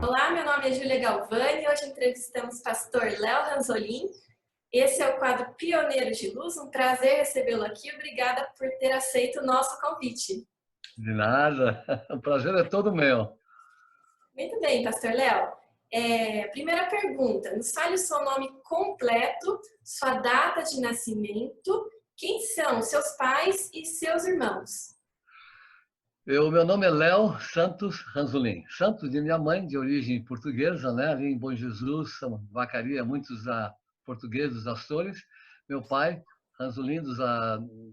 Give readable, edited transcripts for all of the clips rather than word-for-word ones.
Olá, meu nome é Júlia Galvani e hoje entrevistamos o pastor Léo Ranzolin. Esse é o quadro Pioneiros de Luz, um prazer recebê-lo aqui. Obrigada por ter aceito o nosso convite. De nada, o prazer é todo meu. Muito bem, pastor Léo. Primeira pergunta, nos fale o seu nome completo, sua data de nascimento, quem são seus pais e seus irmãos. Meu nome é Léo Santos Ranzolin. Santos de minha mãe, de origem portuguesa, né? Ali em Bom Jesus, Vacaria, muitos portugueses dos Açores. Meu pai, Ranzolin,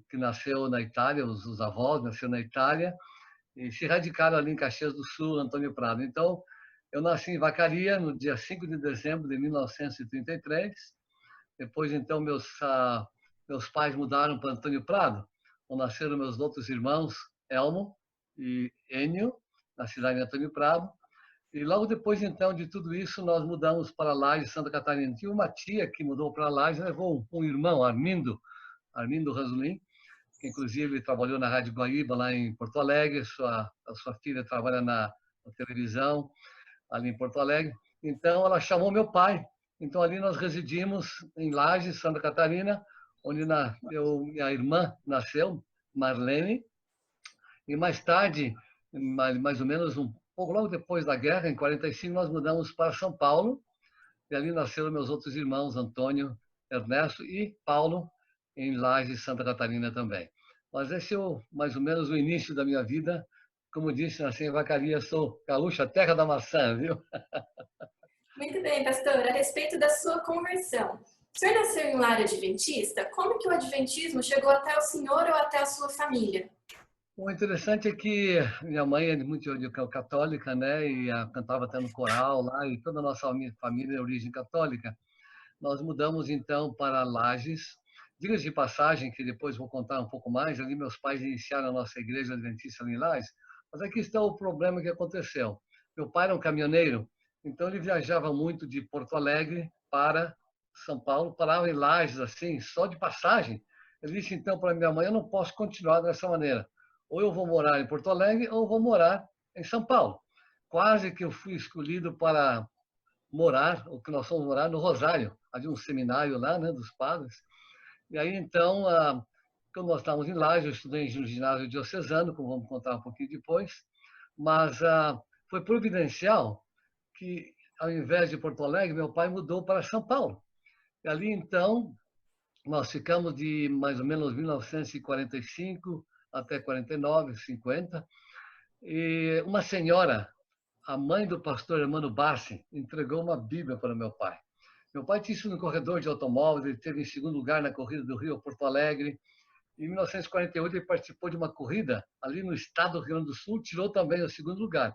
que nasceu na Itália, os avós nasceram na Itália e se radicaram ali em Caxias do Sul, Antônio Prado. Então, eu nasci em Vacaria no dia 5 de dezembro de 1933. Depois, então, meus pais mudaram para Antônio Prado, onde nasceram meus outros irmãos, Elmo e Enio, na cidade de Antônio Prado. E logo depois, então, de tudo isso, nós mudamos para Lages, Santa Catarina. Tinha uma tia que mudou para Lages, levou um irmão, Armindo Ranzolin, que inclusive trabalhou na Rádio Guaíba, lá em Porto Alegre. A sua filha trabalha na televisão, ali em Porto Alegre. Então, ela chamou meu pai. Então, ali nós residimos em Lages, Santa Catarina, onde minha irmã nasceu, Marlene. E mais tarde, mais ou menos um pouco logo depois da guerra, em 45, nós mudamos para São Paulo. E ali nasceram meus outros irmãos, Antônio, Ernesto e Paulo, em Lages, Santa Catarina também. Mas esse é mais ou menos o início da minha vida. Como disse, nasci em Vacaria, sou gaúcha, terra da maçã, viu? Muito bem, pastor. A respeito da sua conversão. O senhor nasceu em um lar adventista? Como que o adventismo chegou até o senhor ou até a sua família? O interessante é que minha mãe é muito católica, né? E cantava até no coral lá, e toda a nossa família é de origem católica. Nós mudamos então para Lages. Diga de passagem, que depois vou contar um pouco mais, ali meus pais iniciaram a nossa igreja adventista ali em Lages, mas aqui está o problema que aconteceu. Meu pai era um caminhoneiro, então ele viajava muito de Porto Alegre para São Paulo, parava em Lages assim, só de passagem. Ele disse então para minha mãe: eu não posso continuar dessa maneira. Ou eu vou morar em Porto Alegre ou eu vou morar em São Paulo. Quase que eu fui escolhido para morar, o que nós fomos morar no Rosário. Havia um seminário lá, né, dos padres. E aí, então, quando nós estávamos em Lages, eu estudei no ginásio diocesano, como vamos contar um pouquinho depois, mas foi providencial que, ao invés de Porto Alegre, meu pai mudou para São Paulo. E ali, então, nós ficamos de mais ou menos 1945 até 49, 50, e uma senhora, a mãe do pastor Hermano Bassi, entregou uma Bíblia para meu pai. Meu pai tinha isso no corredor de automóveis, ele teve em segundo lugar na corrida do Rio a Porto Alegre. Em 1948, ele participou de uma corrida ali no estado do Rio Grande do Sul, tirou também o segundo lugar.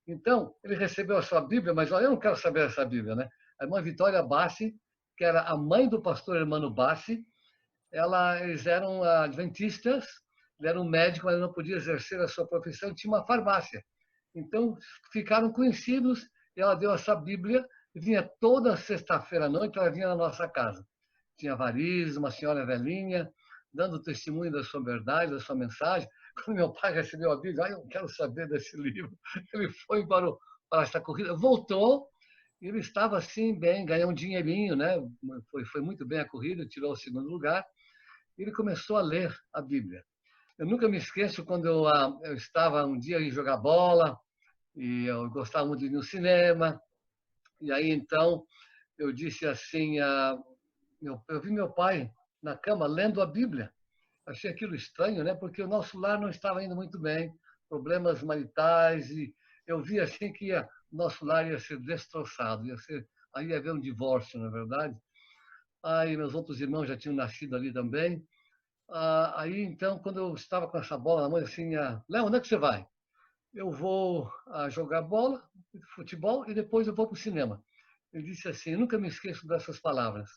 Então, ele recebeu a sua Bíblia, mas olha, eu não quero saber essa Bíblia, né? A irmã Vitória Bassi, que era a mãe do pastor Hermano Bassi, eles eram adventistas, ele era um médico, mas não podia exercer a sua profissão, tinha uma farmácia. Então, ficaram conhecidos, e ela deu essa Bíblia, e vinha toda sexta-feira à noite, ela vinha na nossa casa. Tinha variz, uma senhora velhinha, dando testemunho da sua verdade, da sua mensagem. Quando meu pai recebeu a Bíblia, eu não quero saber desse livro. Ele foi para essa corrida, voltou, e ele estava assim, bem, ganhou um dinheirinho, né? Foi muito bem a corrida, tirou o segundo lugar. E ele começou a ler a Bíblia. Eu nunca me esqueço quando eu estava um dia em jogar bola, e eu gostava muito de ir no cinema, e aí então eu disse assim, eu vi meu pai na cama lendo a Bíblia. Achei aquilo estranho, né? Porque o nosso lar não estava indo muito bem, problemas maritais, e eu vi assim que nosso lar ia ser destroçado, aí ia haver um divórcio, na verdade. Aí meus outros irmãos já tinham nascido ali também. Aí então, quando eu estava com essa bola na mão, assim, Léo, onde é que você vai? Eu vou jogar bola, futebol, e depois eu vou para o cinema. Ele disse assim, eu nunca me esqueço dessas palavras.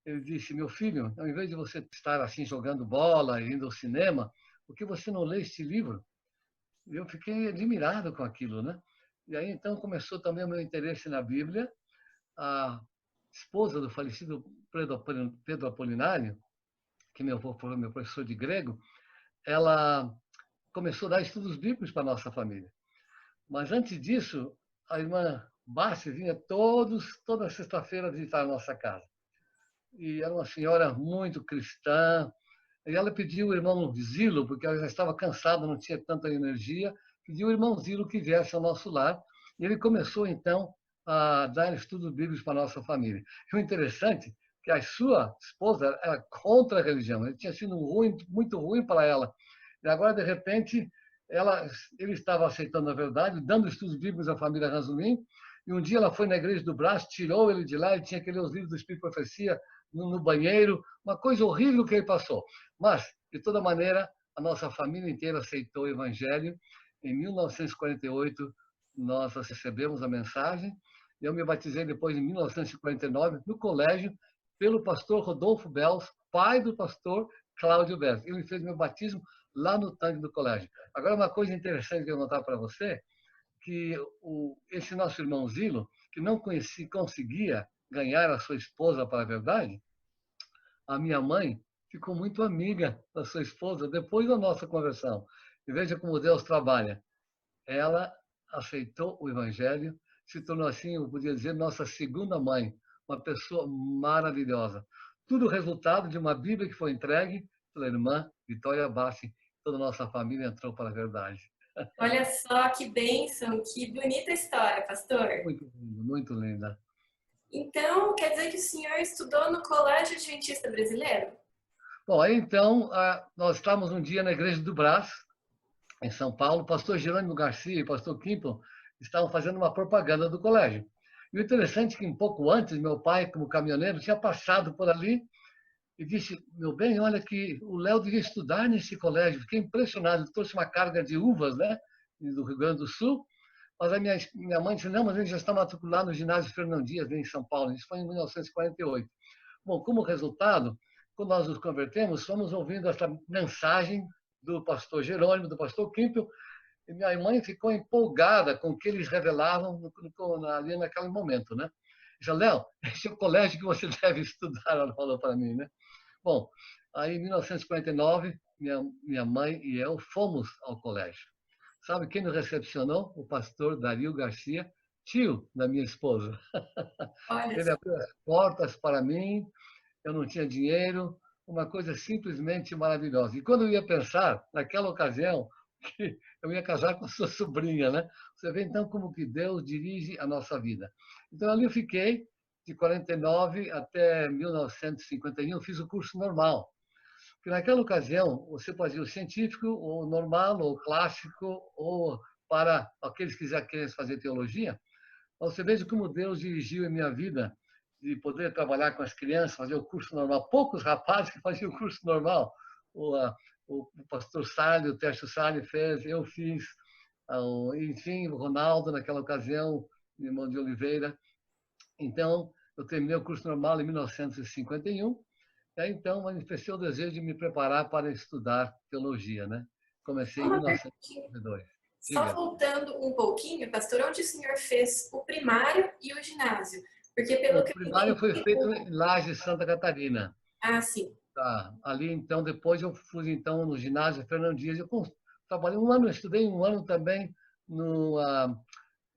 Ele disse, meu filho, ao invés de você estar assim jogando bola e indo ao cinema, por que você não lê este livro? E eu fiquei admirado com aquilo, né? E aí então começou também o meu interesse na Bíblia. A esposa do falecido Pedro Apolinário, que meu avô foi meu professor de grego, ela começou a dar estudos bíblicos para a nossa família. Mas antes disso, a irmã Bárcia vinha toda sexta-feira visitar a nossa casa. E era uma senhora muito cristã. E ela pediu o irmão Zilo, porque ela já estava cansada, não tinha tanta energia, pediu o irmão Zilo que viesse ao nosso lar. E ele começou, então, a dar estudos bíblicos para a nossa família. E o interessante é que a sua esposa era contra a religião. Ele tinha sido muito ruim para ela. E agora, de repente, ele estava aceitando a verdade, dando estudos bíblicos à família Ranzolin. E um dia ela foi na igreja do Brás, tirou ele de lá, ele tinha que ler os livros do Espírito e Profecia no banheiro, uma coisa horrível que ele passou. Mas, de toda maneira, a nossa família inteira aceitou o Evangelho. Em 1948, nós recebemos a mensagem. Eu me batizei depois, em 1949, no colégio, pelo pastor Rodolfo Bells, pai do pastor Cláudio Bells. Ele fez meu batismo lá no tanque do colégio. Agora, uma coisa interessante que eu vou contar para você, que esse nosso irmão Zilo, que não conseguia ganhar a sua esposa para a verdade, a minha mãe ficou muito amiga da sua esposa depois da nossa conversão. E veja como Deus trabalha. Ela aceitou o Evangelho, se tornou assim, eu podia dizer, nossa segunda mãe, uma pessoa maravilhosa. Tudo resultado de uma Bíblia que foi entregue pela irmã Vitória Bassi. Toda a nossa família entrou para a verdade. Olha só que bênção, que bonita história, pastor. Muito linda, muito linda. Então, quer dizer que o senhor estudou no Colégio Adventista Brasileiro? Bom, aí então, nós estávamos um dia na Igreja do Brás, em São Paulo, o pastor Jerônimo Garcia e o pastor Kimpel estavam fazendo uma propaganda do colégio. E o interessante é que um pouco antes, meu pai, como caminhoneiro, tinha passado por ali e disse, meu bem, olha que o Léo devia estudar nesse colégio. Fiquei impressionado, ele trouxe uma carga de uvas, né, do Rio Grande do Sul, mas a minha mãe disse, não, mas ele já está matriculado no ginásio Fernão Dias, em São Paulo. Isso foi em 1948. Bom, como resultado, quando nós nos convertemos, fomos ouvindo essa mensagem do pastor Jerônimo, do pastor Kimpel, e minha mãe ficou empolgada com o que eles revelavam ali naquele momento, né? Disse, Léo, esse é o colégio que você deve estudar, ela falou para mim, né? Bom, aí em 1949, minha mãe e eu fomos ao colégio. Sabe quem nos recepcionou? O pastor Dario Garcia, tio da minha esposa. Olha Ele só. abriu as portas para mim, eu não tinha dinheiro, uma coisa simplesmente maravilhosa. E quando eu ia pensar, naquela ocasião, que eu ia casar com a sua sobrinha, né? Você vê então como que Deus dirige a nossa vida. Então ali eu fiquei de 49 até 1951, fiz o curso normal. Porque naquela ocasião você fazia o científico, ou normal, ou clássico, ou para aqueles que querem fazer teologia. Você veja como Deus dirigiu a minha vida de poder trabalhar com as crianças, fazer o curso normal. Poucos rapazes que faziam o curso normal. O pastor Salles, o Tércio Salles fez, eu fiz. Enfim, o Ronaldo, naquela ocasião, irmão de Oliveira. Então, eu terminei o curso normal em 1951. E aí, então, manifestei o desejo de me preparar para estudar teologia, né? Comecei em Uma perguntinha. 1952. Só Diga. voltando um pouquinho, pastor, onde o senhor fez o primário e o ginásio? Porque pelo O que eu primário foi entendi, feito em Lages, Santa Catarina. Ah, sim. Tá. Ali, então, depois eu fui então no ginásio Fernão Dias. Eu trabalhei um ano, estudei um ano também no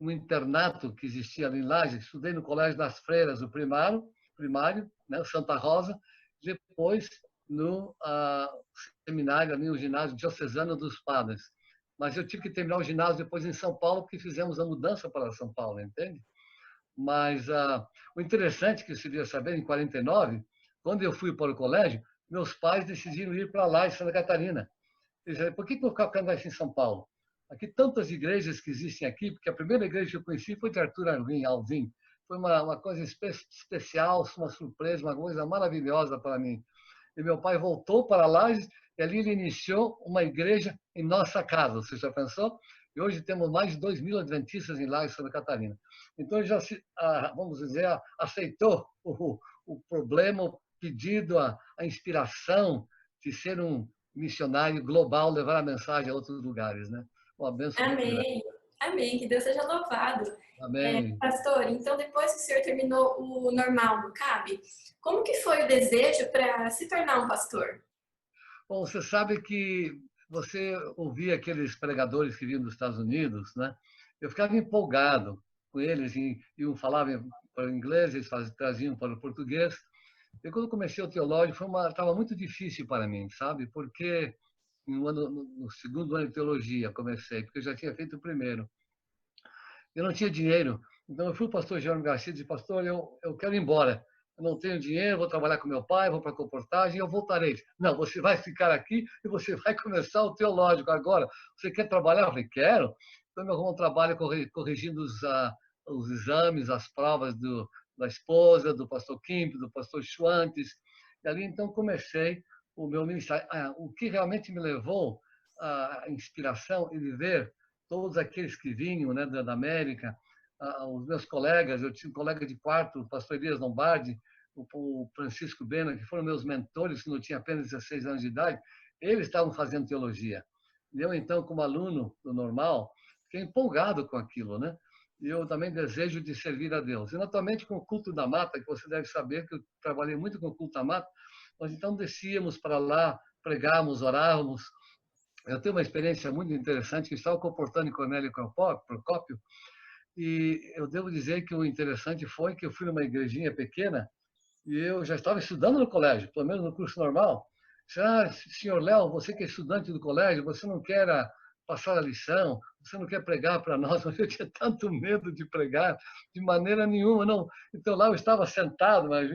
internato que existia ali em Lages. Estudei no Colégio das Freiras, o primário, né, Santa Rosa. Depois no seminário ali, o ginásio diocesano dos Padres. Mas eu tive que terminar o ginásio depois em São Paulo, porque fizemos a mudança para São Paulo, entende? Mas o interessante que se devia saber, em 49, quando eu fui para o colégio, meus pais decidiram ir para lá, em Santa Catarina. Eles disseram, por que eu vou ficar ficando aqui em São Paulo? Aqui tantas igrejas que existem aqui, porque a primeira igreja que eu conheci foi de Arthur Alvim. Foi uma coisa especial, uma surpresa, uma coisa maravilhosa para mim. E meu pai voltou para Lages e ali ele iniciou uma igreja em nossa casa. Você já pensou? E hoje temos mais de 2.000 adventistas em Lages, Santa Catarina. Então ele já, vamos dizer, aceitou o problema, o pedido, a inspiração de ser um missionário global, levar a mensagem a outros lugares, né? Uma benção muito grande. Amém. Amém. Que Deus seja louvado. Amém. Pastor, então depois que o senhor terminou o normal no CAB, como que foi o desejo para se tornar um pastor? Bom, você sabe que você ouvia aqueles pregadores que vinham dos Estados Unidos, né? Eu ficava empolgado. com eles e um falava para o inglês, eles traziam para o português. E quando comecei o teológico, estava muito difícil para mim, sabe? Porque no segundo ano de teologia comecei, porque eu já tinha feito o primeiro. Eu não tinha dinheiro, então eu fui para o pastor Jerônimo Garcia e disse, pastor, eu quero ir embora. Eu não tenho dinheiro, vou trabalhar com meu pai, vou para a comportagem, eu voltarei. Não, você vai ficar aqui e você vai começar o teológico agora. Você quer trabalhar? Eu falei, quero. Então, eu arrumo um trabalho corrigindo os exames, as provas da esposa, do pastor Kim, do pastor Schwantes. E ali, então, comecei o meu ministério. O que realmente me levou à inspiração e de ver todos aqueles que vinham, né, da América, os meus colegas, eu tinha um colega de quarto, o pastor Elias Lombardi, o Francisco Bena, que foram meus mentores quando eu tinha apenas 16 anos de idade, eles estavam fazendo teologia. E eu, então, como aluno do normal, fiquei empolgado com aquilo, né? E eu também desejo de servir a Deus. E, naturalmente, com o culto da mata, que você deve saber que eu trabalhei muito com o culto da mata, nós, então, descíamos para lá, pregávamos, orávamos. Eu tenho uma experiência muito interessante, que estava comportando em Cornélio Procópio, e eu devo dizer que o interessante foi que eu fui numa igrejinha pequena, e eu já estava estudando no colégio, pelo menos no curso normal. Senhor Léo, você que é estudante do colégio, você não quer passar a lição, você não quer pregar para nós? Mas eu tinha tanto medo de pregar, de maneira nenhuma, não. Então lá eu estava sentado, mas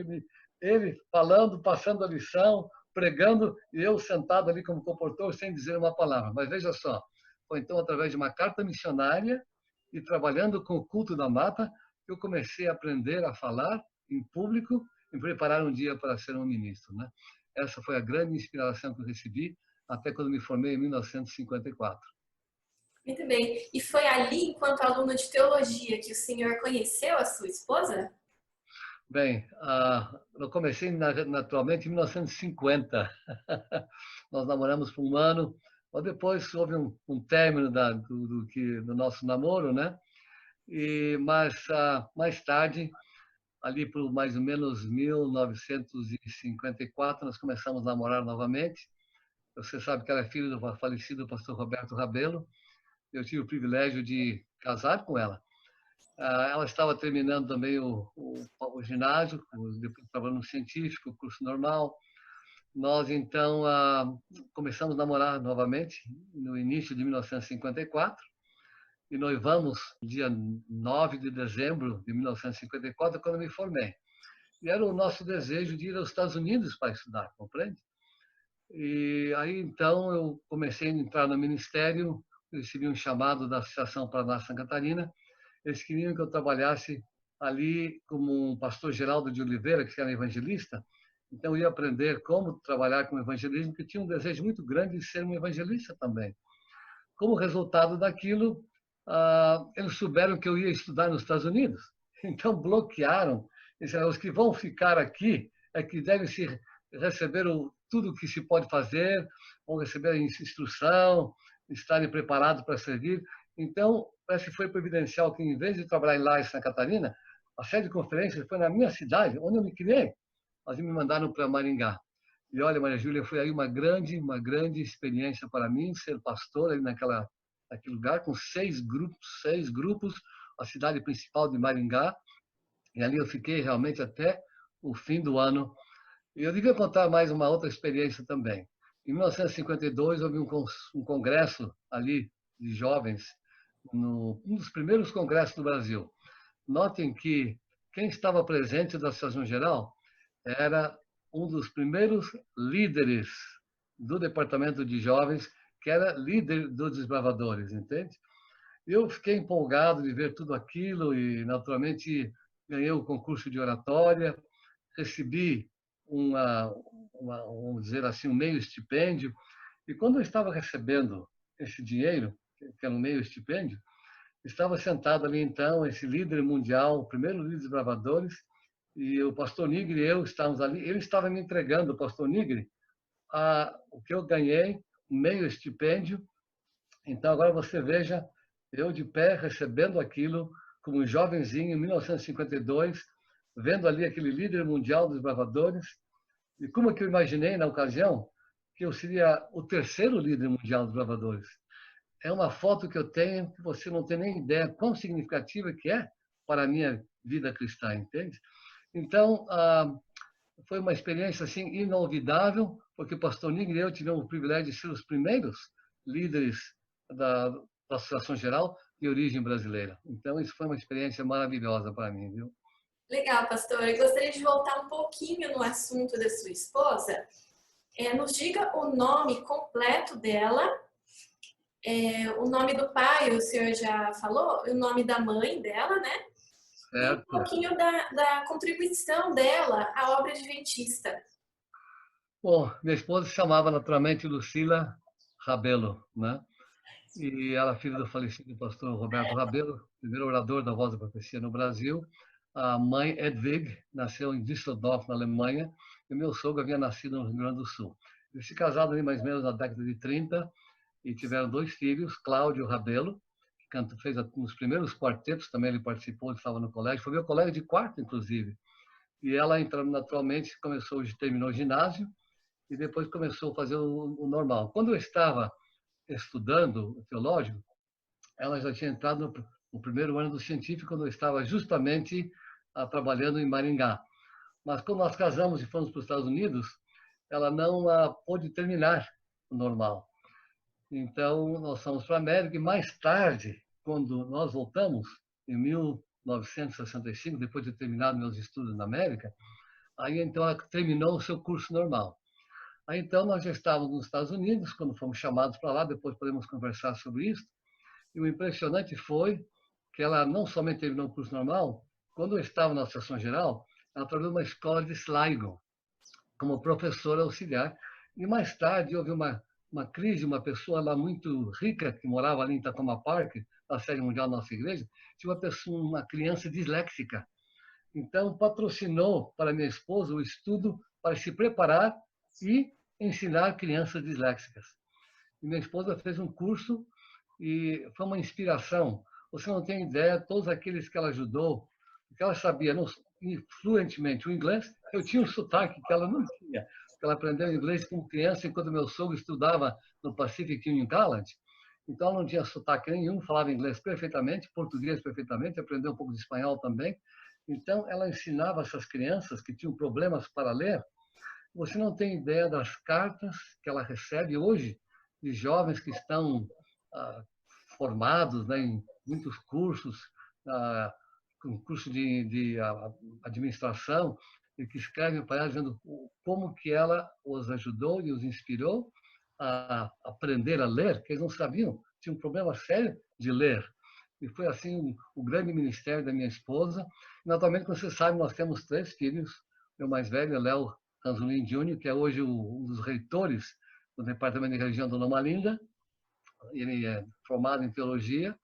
ele falando, passando a lição, pregando, e eu sentado ali como comportor, sem dizer uma palavra. Mas veja só, foi então através de uma carta missionária e trabalhando com o culto da mata, que eu comecei a aprender a falar em público e preparar um dia para ser um ministro, né? Essa foi a grande inspiração que eu recebi até quando me formei em 1954. Muito bem. E foi ali, enquanto aluno de teologia, que o senhor conheceu a sua esposa? Bem, eu comecei naturalmente em 1950. Nós namoramos por um ano, mas depois houve um término do nosso namoro, né? Mas mais tarde, ali por mais ou menos 1954, nós começamos a namorar novamente. Você sabe que ela é filha do falecido pastor Roberto Rabelo. Eu tive o privilégio de casar com ela. Ela estava terminando também o ginásio, depois trabalhando no científico, curso normal. Nós, então, começamos a namorar novamente no início de 1954 e noivamos dia 9 de dezembro de 1954, quando eu me formei. E era o nosso desejo de ir aos Estados Unidos para estudar, compreende? E aí, então, eu comecei a entrar no ministério, recebi um chamado da Associação Paraná Santa Catarina. Eles queriam que eu trabalhasse ali como um pastor Geraldo de Oliveira, que era evangelista. Então, eu ia aprender como trabalhar com evangelismo, porque tinha um desejo muito grande de ser um evangelista também. Como resultado daquilo, eles souberam que eu ia estudar nos Estados Unidos. Então, bloquearam. Disseram, os que vão ficar aqui é que devem receber tudo o que se pode fazer, vão receber a instrução, estarem preparados para servir. Então, parece que foi providencial que, em vez de trabalhar em Lages, Santa Catarina, a sede de conferência foi na minha cidade, onde eu me criei. Eles me mandaram para Maringá. E olha, Maria Júlia, foi aí uma grande experiência para mim, ser pastor ali naquele lugar, com 6 grupos, a cidade principal de Maringá. E ali eu fiquei realmente até o fim do ano. E eu devia contar mais uma outra experiência também. Em 1952, houve um congresso ali de jovens, um dos primeiros congressos do Brasil. Notem que quem estava presente da Associação Geral era um dos primeiros líderes do departamento de jovens, que era líder dos desbravadores, entende? Eu fiquei empolgado de ver tudo aquilo e, naturalmente, ganhei o concurso de oratória, recebi vamos dizer assim, um meio estipêndio. E quando eu estava recebendo esse dinheiro, que era um meio estipêndio, estava sentado ali, então, esse líder mundial, o primeiro líder dos bravadores, e o pastor Nigri e eu estávamos ali. Ele estava me entregando, o pastor Nigri, o que eu ganhei, um meio estipêndio. Então, agora você veja, eu de pé, recebendo aquilo, como um jovenzinho, em 1952, vendo ali aquele líder mundial dos bravadores. E como é que eu imaginei, na ocasião, que eu seria o terceiro líder mundial dos bravadores. É uma foto que eu tenho que você não tem nem ideia quão significativa que é, para a minha vida cristã, entende? Então, foi uma experiência assim inolvidável, porque o pastor Nigre e eu tivemos o privilégio de ser os primeiros líderes da Associação Geral de origem brasileira. Então, isso foi uma experiência maravilhosa para mim, viu? Legal, pastor. Eu gostaria de voltar um pouquinho no assunto da sua esposa. Nos diga o nome completo dela, o nome do pai, o senhor já falou, o nome da mãe dela, né? E um Certo. pouquinho da contribuição dela à obra adventista. Bom, minha esposa se chamava naturalmente Lucila Rabelo, né? E ela é filha do falecido pastor Roberto Rabelo, primeiro orador da Voz da Profecia no Brasil. A mãe, Edwig, nasceu em Düsseldorf, na Alemanha, e o meu sogro havia nascido no Rio Grande do Sul. Eles se casaram ali mais ou menos na década de 30 e tiveram 2 filhos, Cláudio Rabelo, que fez nos primeiros quartetos, também ele participou, ele estava no colégio, foi meu colega de quarto, inclusive. E ela, entrando naturalmente, terminou o ginásio e depois começou a fazer o normal. Quando eu estava estudando o teológico, ela já tinha entrado no primeiro ano do científico, quando eu estava justamente trabalhando em Maringá. Mas quando nós casamos e fomos para os Estados Unidos, ela não pôde terminar o normal. Então, nós fomos para a América e mais tarde, quando nós voltamos, em 1965, depois de terminado meus estudos na América, aí então ela terminou o seu curso normal. Aí então nós já estávamos nos Estados Unidos, quando fomos chamados para lá, depois podemos conversar sobre isso. E o impressionante foi que ela não somente terminou o curso normal, quando eu estava na Associação Geral, ela trabalhou numa escola de Sligo, como professora auxiliar. E mais tarde houve uma crise, uma pessoa lá muito rica, que morava ali em Takoma Park, na sede mundial da nossa igreja, tinha uma criança disléxica. Então, patrocinou para minha esposa o estudo para se preparar e ensinar crianças disléxicas. E minha esposa fez um curso e foi uma inspiração. Você não tem ideia, todos aqueles que ela ajudou, que ela sabia não, fluentemente o inglês, eu tinha um sotaque que ela não tinha. Ela aprendeu inglês como criança enquanto meu sogro estudava no Pacific Union College. Então, ela não tinha sotaque nenhum, falava inglês perfeitamente, português perfeitamente, aprendeu um pouco de espanhol também. Então, ela ensinava essas crianças que tinham problemas para ler. Você não tem ideia das cartas que ela recebe hoje de jovens que estão formados, né, em muitos cursos, um curso de administração, e que escrevem para ela dizendo como que ela os ajudou e os inspirou a aprender a ler, que eles não sabiam, tinham um problema sério de ler. E foi assim o grande ministério da minha esposa. Naturalmente, como você sabe, nós temos 3 filhos. Meu mais velho é Léo Ranzolin Júnior, que é hoje um dos reitores do Departamento de Religião do Loma Linda. Ele é formado em teologia.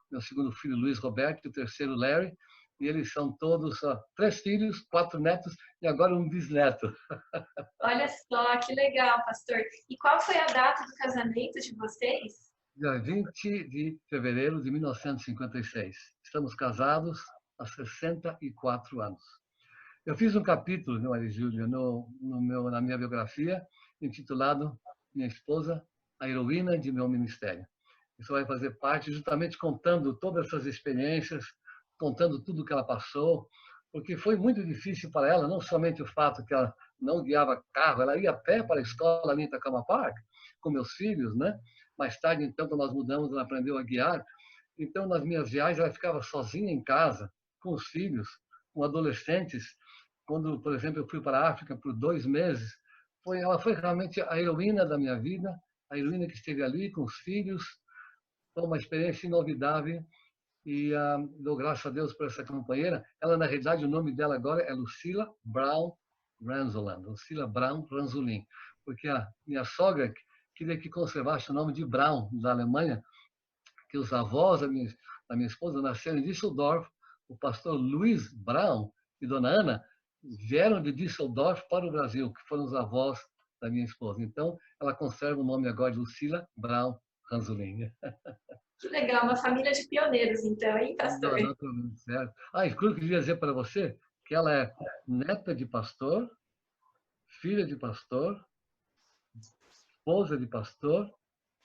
Meu segundo filho, Luiz Roberto, e o terceiro, Larry. E eles são todos 3 filhos, 4 netos e agora um bisneto. Olha só, que legal, pastor. E qual foi a data do casamento de vocês? Dia 20 de fevereiro de 1956. Estamos casados há 64 anos. Eu fiz um capítulo, Maria Júlia, na minha biografia, intitulado Minha Esposa, a Heroína de Meu Ministério. Isso vai fazer parte justamente contando todas essas experiências, contando tudo que ela passou, porque foi muito difícil para ela, não somente o fato que ela não guiava carro, ela ia a pé para a escola ali em Takama Park, com meus filhos, né? Mais tarde, então, quando nós mudamos, ela aprendeu a guiar. Então, nas minhas viagens, ela ficava sozinha em casa, com os filhos, com adolescentes. Quando, por exemplo, eu fui para a África por 2 meses, ela foi realmente a heroína da minha vida, a heroína que esteve ali com os filhos. Foi uma experiência inovidável e dou graças a Deus por essa companheira. Ela, na realidade, o nome dela agora é Lucila Brown Ranzolan, Lucila Brown Ranzolin, porque a minha sogra queria que conservasse o nome de Brown, da Alemanha, que os avós da minha esposa nasceram em Düsseldorf. O pastor Luiz Brown e dona Ana vieram de Düsseldorf para o Brasil, que foram os avós da minha esposa. Então, ela conserva o nome agora de Lucila Brown Ranzolin. Que legal, uma família de pioneiros, então, hein, pastor? Exatamente, certo. E que eu queria dizer para você que ela é neta de pastor, filha de pastor, esposa de pastor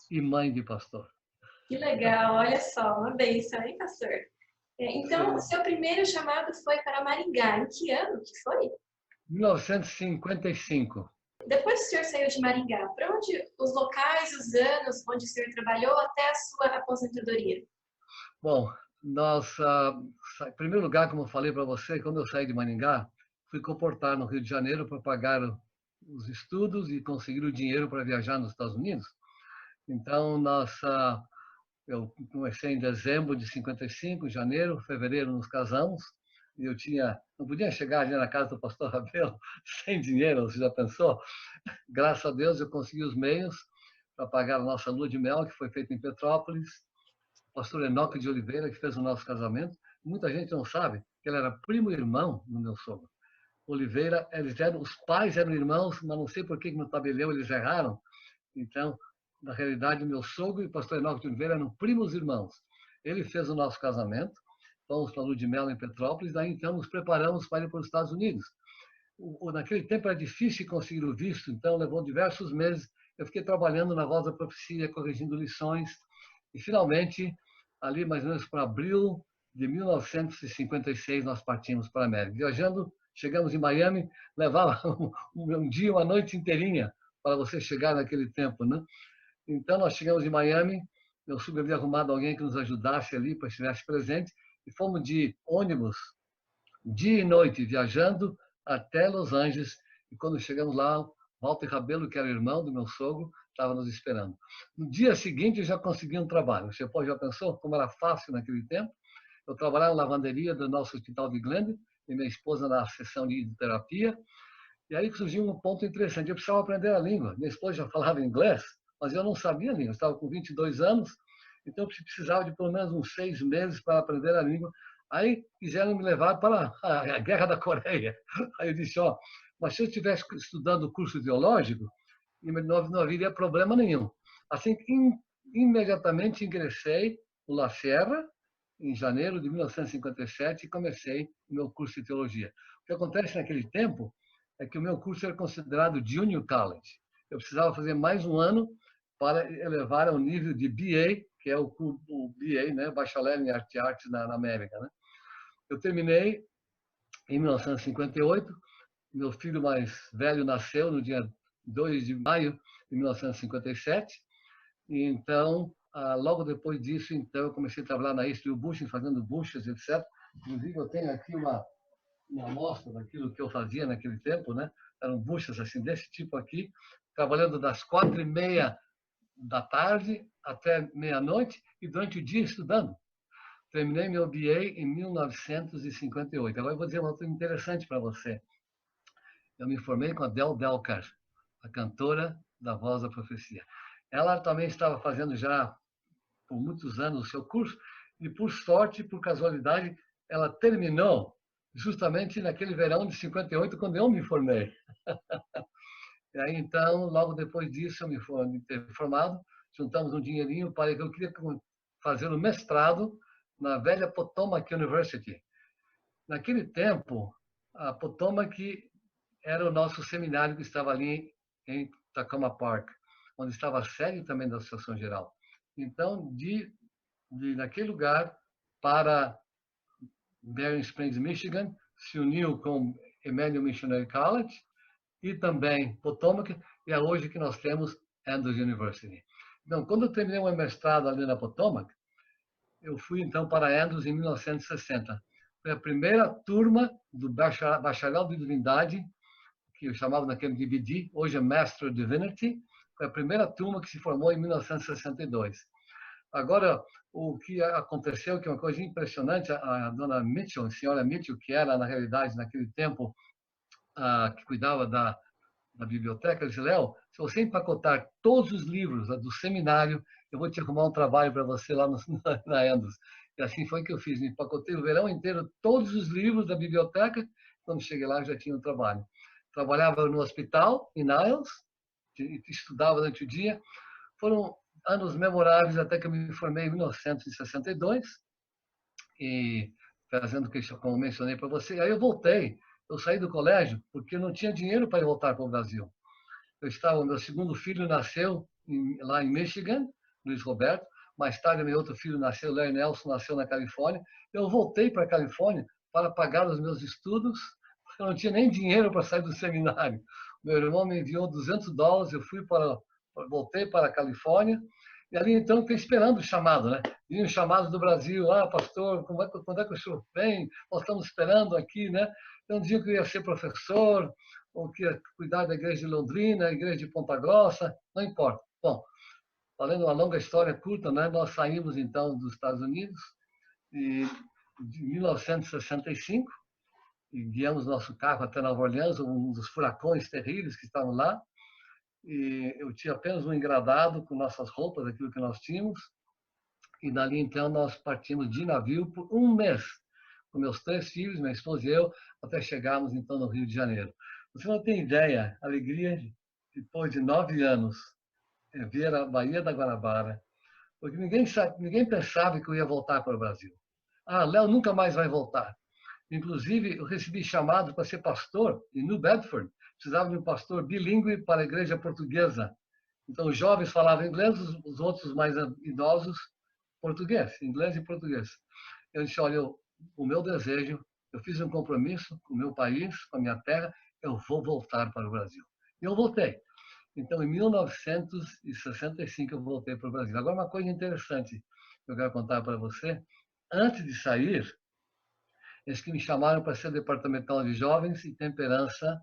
e mãe de pastor. Que legal, olha só, uma bênção, hein, pastor? Então, o seu primeiro chamado foi para Maringá. Em que ano que foi? 1955. Depois que o senhor saiu de Maringá, para onde os locais, os anos onde o senhor trabalhou até a sua aposentadoria? Bom, em primeiro lugar, como eu falei para você, quando eu saí de Maringá, fui comportar no Rio de Janeiro para pagar os estudos e conseguir o dinheiro para viajar nos Estados Unidos. Então, eu comecei em dezembro de 55, janeiro, fevereiro nos casamos, e não podia chegar ali na casa do pastor Rabelo sem dinheiro, você já pensou? Graças a Deus eu consegui os meios para pagar a nossa lua de mel, que foi feita em Petrópolis. O pastor Enoque de Oliveira, que fez o nosso casamento. Muita gente não sabe que ele era primo irmão do meu sogro. Oliveira, os pais eram irmãos, mas não sei por que no tabelião eles erraram. Então, na realidade, meu sogro e o pastor Enoque de Oliveira eram primos irmãos. Ele fez o nosso casamento, fomos para a lua de mel em Petrópolis, daí então nos preparamos para ir para os Estados Unidos. Naquele tempo era difícil conseguir o visto, então levou diversos meses. Eu fiquei trabalhando na Voz da Profecia, corrigindo lições, e finalmente, ali mais ou menos para abril de 1956, nós partimos para a América. Viajando, chegamos em Miami, levava um dia, uma noite inteirinha para você chegar naquele tempo, né? Então, nós chegamos em Miami, meu sogro havia arrumado alguém que nos ajudasse ali, para que estivesse presente, e fomos de ônibus, dia e noite, viajando até Los Angeles. E quando chegamos lá, Walter Rabelo, que era irmão do meu sogro, estava nos esperando. No dia seguinte, eu já consegui um trabalho. Você já pensou como era fácil naquele tempo? Eu trabalhava na lavanderia do nosso hospital de Glendale, e minha esposa na sessão de terapia. E aí surgiu um ponto interessante. Eu precisava aprender a língua. Minha esposa já falava inglês, mas eu não sabia a língua. Eu estava com 22 anos, então eu precisava de pelo menos uns 6 meses para aprender a língua. Aí quiseram me levar para a Guerra da Coreia. Aí eu disse, mas se eu estivesse estudando o curso teológico, não haveria problema nenhum. Assim, imediatamente ingressei no La Sierra, em janeiro de 1957, e comecei o meu curso de teologia. O que acontece naquele tempo é que o meu curso era considerado Junior College. Eu precisava fazer mais um ano para elevar ao nível de BA, que é o BA, né, Bacharel em Artes na América, né? Eu terminei em 1958. Meu filho mais velho nasceu no dia 2 de maio de 1957. E então, logo depois disso, então, eu comecei a trabalhar na Eastwood Bushing, fazendo buchas, etc. Inclusive, eu tenho aqui uma amostra daquilo que eu fazia naquele tempo, né? Eram buchas assim, desse tipo aqui, trabalhando das 4h30 da tarde até meia-noite e durante o dia estudando. Terminei meu BA em 1958. Agora eu vou dizer uma coisa interessante para você. Eu me formei com a Del Delcar, a cantora da Voz da Profecia. Ela também estava fazendo já por muitos anos o seu curso e, por sorte, por casualidade, ela terminou justamente naquele verão de 58, quando eu me formei. E aí, então, logo depois disso, eu me ter formado, juntamos um dinheirinho para que eu queria fazer o mestrado na velha Potomac University. Naquele tempo, a Potomac era o nosso seminário que estava ali em Tacoma Park, onde estava a sede também da Associação Geral. Então, naquele lugar para Berrien Springs, Michigan, se uniu com Emmanuel Missionary College e também Potomac, e é hoje que nós temos Andrews University. Então, quando eu terminei o meu mestrado ali na Potomac, eu fui então para Andrews em 1960. Foi a primeira turma do Bacharel de Divindade, que eu chamava naquele DVD, hoje é Master of Divinity. Foi a primeira turma que se formou em 1962. Agora, o que aconteceu, que é uma coisa impressionante, a dona Mitchell, a senhora Mitchell, que era, na realidade, naquele tempo, que cuidava da biblioteca, disse, Léo, se você empacotar todos os livros do seminário, eu vou te arrumar um trabalho para você lá na Endos. E assim foi que eu fiz, empacotei o verão inteiro todos os livros da biblioteca, quando cheguei lá já tinha um trabalho. Trabalhava no hospital, em Niles, estudava durante o dia. Foram anos memoráveis até que eu me formei em 1962, e fazendo o que eu mencionei para você. Aí eu voltei, eu saí do colégio porque eu não tinha dinheiro para voltar para o Brasil. Meu segundo filho nasceu lá em Michigan, Luiz Roberto. Mais tarde, meu outro filho nasceu, Larry Nelson, nasceu na Califórnia. Eu voltei para a Califórnia para pagar os meus estudos, porque eu não tinha nem dinheiro para sair do seminário. Meu irmão me enviou $200, eu voltei para a Califórnia, e ali então fiquei esperando o chamado, né? Vinha o chamado do Brasil, pastor, quando é que o senhor vem? Nós estamos esperando aqui, né? Então diziam que eu ia ser professor, ou que ia cuidar da igreja de Londrina, a igreja de Ponta Grossa, não importa. Bom, falando uma longa história curta, né? Nós saímos então dos Estados Unidos em 1965 e guiamos nosso carro até Nova Orleans, um dos furacões terríveis que estavam lá. E eu tinha apenas um engradado com nossas roupas, aquilo que nós tínhamos. E dali então nós partimos de navio por um mês, com meus 3 filhos, minha esposa e eu, até chegarmos então no Rio de Janeiro. Você não tem ideia, a alegria depois de 9 anos, ver a Baía da Guanabara, porque ninguém pensava que eu ia voltar para o Brasil. Léo nunca mais vai voltar. Inclusive, eu recebi chamado para ser pastor em New Bedford. Precisava de um pastor bilíngue para a igreja portuguesa. Então, os jovens falavam inglês, os outros mais idosos, português, inglês e português. Eu disse, olha, o meu desejo, eu fiz um compromisso com o meu país, com a minha terra, eu vou voltar para o Brasil. E eu voltei. Então, em 1965, eu voltei para o Brasil. Agora, uma coisa interessante que eu quero contar para você. Antes de sair, eles que me chamaram para ser departamental de jovens e temperança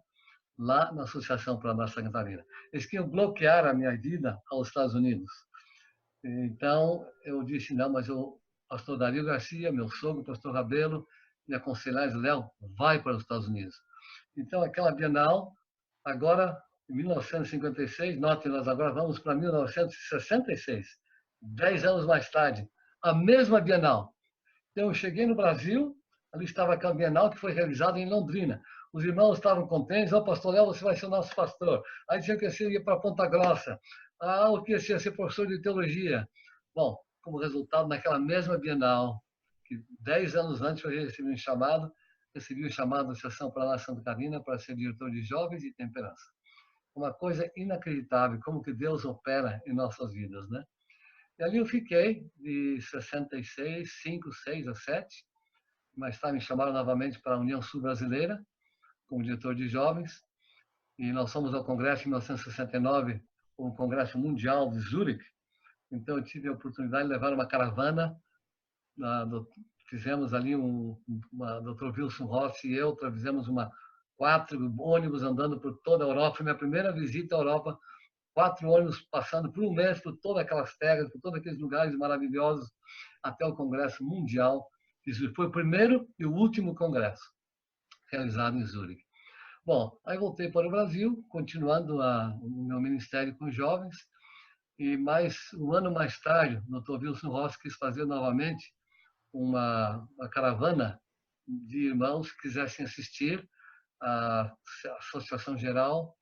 lá na Associação Paraná Santa Catarina. Eles queriam bloquear a minha vida aos Estados Unidos. Então, eu disse, não, mas o pastor Dario Garcia, meu sogro, pastor Rabelo, me aconselharam, Léo, vai para os Estados Unidos. Então, aquela Bienal, agora, em 1956, note, nós agora vamos para 1966, 10 anos mais tarde, a mesma Bienal. Então, eu cheguei no Brasil, ali estava a Bienal que foi realizada em Londrina. Os irmãos estavam contentes, pastor Léo, você vai ser o nosso pastor. Aí diziam que eu ia para Ponta Grossa. Eu queria ser professor de teologia. Bom, como resultado, naquela mesma Bienal, que 10 anos antes eu recebi um chamado da Associação Paraná Santa Catarina para ser diretor de jovens e temperança. Uma coisa inacreditável, como que Deus opera em nossas vidas, né? E ali eu fiquei de 66, 5, 6 a 7. Mais tarde me chamaram novamente para a União Sul Brasileira, como diretor de jovens. E nós fomos ao Congresso em 1969, o Congresso Mundial de Zurique. Então eu tive a oportunidade de levar uma caravana. Fizemos ali Dr. Wilson Rossi e eu, fizemos 4 ônibus andando por toda a Europa. Foi minha primeira visita à Europa. 4 ônibus passando por um mês por todas aquelas terras, por todos aqueles lugares maravilhosos, até o Congresso Mundial. Isso foi o primeiro e o último congresso realizado em Zurique. Bom, aí voltei para o Brasil, continuando o meu ministério com jovens, e um ano mais tarde, o Dr. Wilson Rossi quis fazer novamente uma caravana de irmãos que quisessem assistir à Associação Geral,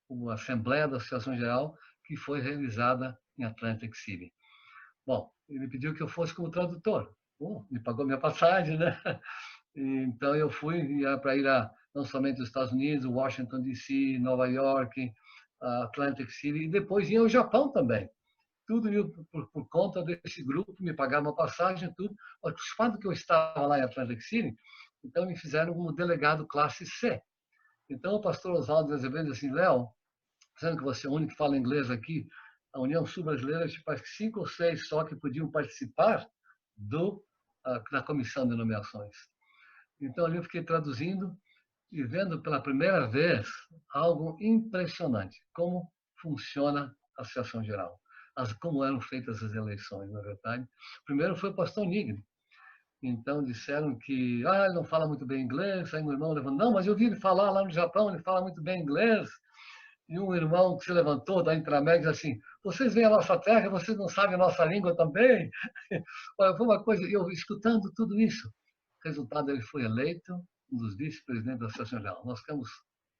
uma Assembleia da Associação Geral, que foi realizada em Atlantic City. Bom, ele pediu que eu fosse como tradutor. Me pagou minha passagem, né? Então eu fui para ir não somente aos Estados Unidos, Washington D.C., Nova York, Atlantic City, e depois ia ao Japão também. Tudo por conta desse grupo, me pagava uma passagem, tudo. O fato que eu estava lá em Atlantic City, então me fizeram como delegado classe C. Então o pastor Oswaldo Azevedo disse assim, Léo, sendo que você é o único que fala inglês aqui, a União Sul-Brasileira, parece que 5 ou 6 só que podiam participar da comissão de nomeações. Então, ali eu fiquei traduzindo e vendo pela primeira vez algo impressionante, como funciona a Associação Geral, como eram feitas as eleições, na verdade. Primeiro foi o pastor Nigri. Então, disseram que ele não fala muito bem inglês, aí meu irmão levantou, não, mas eu vi ele falar lá no Japão, ele fala muito bem inglês. E um irmão que se levantou da Intramed disse assim, vocês vêm à nossa terra, vocês não sabem a nossa língua também? Foi uma coisa, eu escutando tudo isso, resultado, ele foi eleito um dos vice-presidentes da Associação Geral. Nós ficamos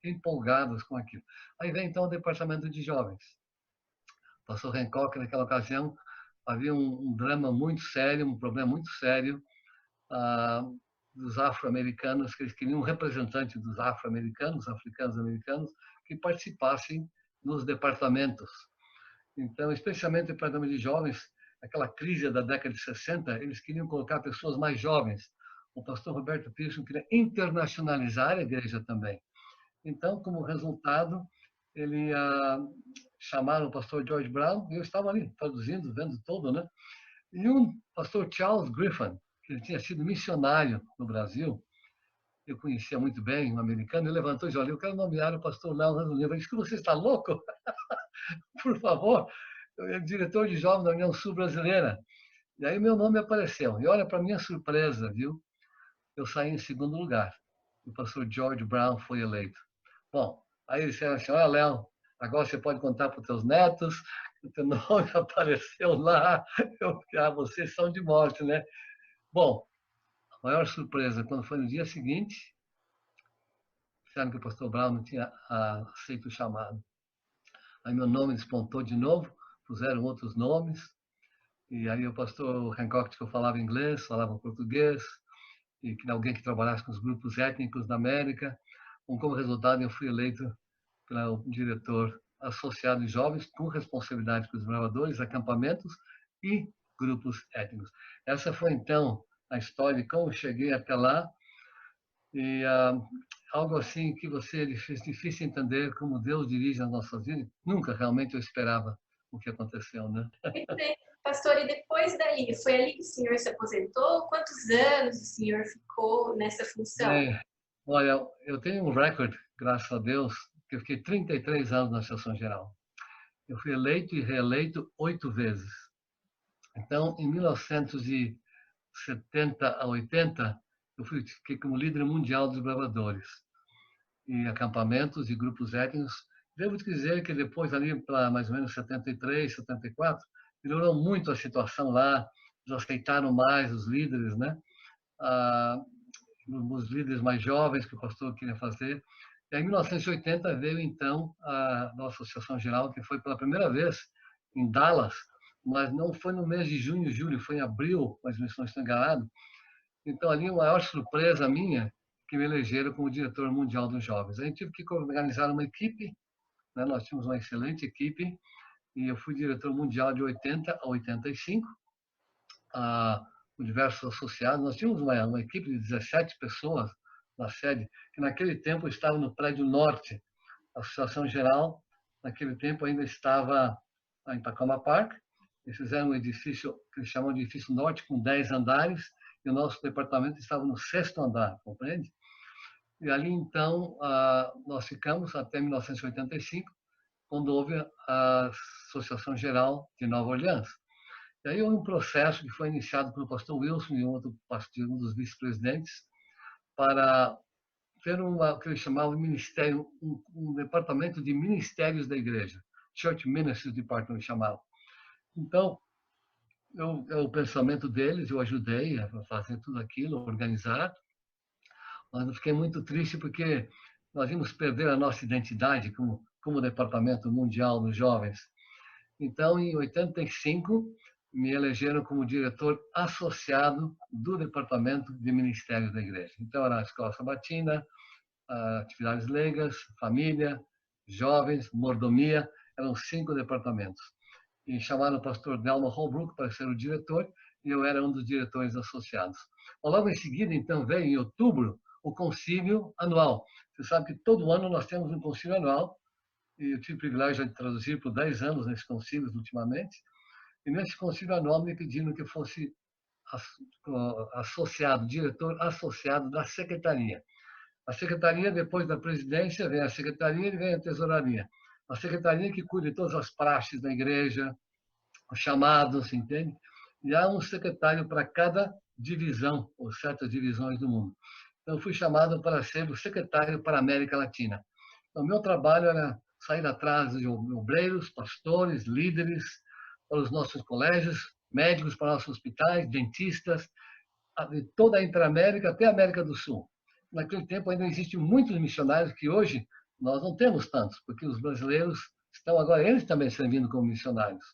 empolgados com aquilo. Aí vem, então, o departamento de jovens. O pastor Hancock, naquela ocasião, havia um drama muito sério, um problema muito sério dos afro-americanos, que eles queriam um representante dos afro-americanos, africanos-americanos, que participassem nos departamentos. Então, especialmente o departamento de jovens, aquela crise da década de 60, eles queriam colocar pessoas mais jovens. O pastor Roberto Pearson queria internacionalizar a igreja também. Então, como resultado, ele chamaram o pastor George Brown, e eu estava ali traduzindo, vendo tudo, né? E um pastor Charles Griffin, que ele tinha sido missionário no Brasil, eu conhecia muito bem, um americano, ele levantou e disse: olha, eu quero nomear o pastor Léo Ranzolino. Eu disse: você está louco? Por favor, eu era diretor de jovens da União Sul Brasileira. E aí meu nome apareceu. E olha, para minha surpresa, viu? Eu saí em segundo lugar. O pastor George Brown foi eleito. Bom, aí eles disseram assim: olha, Léo, agora você pode contar para os teus netos, o teu nome apareceu lá. Vocês são de morte, né? Bom, a maior surpresa, quando foi no dia seguinte, disseram que o pastor Brown não tinha aceito o chamado. Aí meu nome despontou de novo, puseram outros nomes, e aí o pastor Hancock, que eu falava inglês, falava português, e que alguém que trabalhasse com os grupos étnicos da América. Bom, como resultado, eu fui eleito pelo diretor associado de jovens com responsabilidade com os bravadores, acampamentos e grupos étnicos. Essa foi, então, a história de como eu cheguei até lá. E algo assim que você é difícil entender como Deus dirige as nossas vidas. Nunca realmente eu esperava o que aconteceu, né? Muito bem. Pastor, e depois dali, foi ali que o senhor se aposentou? Quantos anos o senhor ficou nessa função? Bem, olha, eu tenho um recorde, graças a Deus, que eu fiquei 33 anos na Associação Geral. Eu fui eleito e reeleito 8 vezes. Então, em 1970 a 80, eu fiquei como líder mundial dos bravadores e acampamentos e grupos étnicos. Devo dizer que depois, ali para mais ou menos 73, 74, melhorou muito a situação lá, eles aceitaram mais os líderes, né? Os líderes mais jovens que o pastor queria fazer. E aí, em 1980 veio, então, a nossa Associação Geral, que foi pela primeira vez em Dallas, mas não foi no mês de junho, julho, foi em abril, mas não estou enganado. Então, ali, a maior surpresa minha, que me elegeram como diretor mundial dos jovens. A gente tive que organizar uma equipe, né? Nós tínhamos uma excelente equipe, e eu fui diretor mundial de 80 a 85, com diversos associados. Nós tínhamos uma equipe de 17 pessoas na sede, que naquele tempo estava no prédio norte. A Associação Geral, naquele tempo, ainda estava em Tacoma Park. Eles fizeram um edifício que eles chamam de edifício norte, com 10 andares, e o nosso departamento estava no 6º andar, compreende? E ali, então, nós ficamos até 1985, quando houve a Associação Geral de Nova Orleans. E aí houve um processo que foi iniciado pelo pastor Wilson e um dos vice-presidentes, para ter o que eles chamavam de ministério, um departamento de ministérios da igreja, Church Ministries Department chamavam. Então, o pensamento deles, eu ajudei a fazer tudo aquilo, organizar, mas eu fiquei muito triste porque nós íamos perder a nossa identidade como Departamento Mundial dos Jovens. Então, em 85, me elegeram como diretor associado do Departamento de Ministérios da Igreja. Então, era a Escola Sabatina, atividades leigas, família, jovens, mordomia, eram 5 departamentos. E chamaram o pastor Delmo Holbrook para ser o diretor, e eu era um dos diretores associados. Logo em seguida, então, veio em outubro o concílio anual. Você sabe que todo ano nós temos um concílio anual, e eu tive o privilégio de traduzir por 10 anos nesses concílios ultimamente, e nesse concílio anual me pediram que eu fosse associado, diretor associado da secretaria. A secretaria, depois da presidência, vem a secretaria e vem a tesouraria. A secretaria que cuida de todas as praxes da igreja, os chamados, entende? E há um secretário para cada divisão, ou certas divisões do mundo. Então, eu fui chamado para ser o secretário para a América Latina. Então, o meu trabalho era sair atrás de obreiros, pastores, líderes, para os nossos colégios, médicos para os nossos hospitais, dentistas, de toda a Interamérica até a América do Sul. Naquele tempo ainda existem muitos missionários que hoje nós não temos tantos, porque os brasileiros estão agora, eles também servindo como missionários.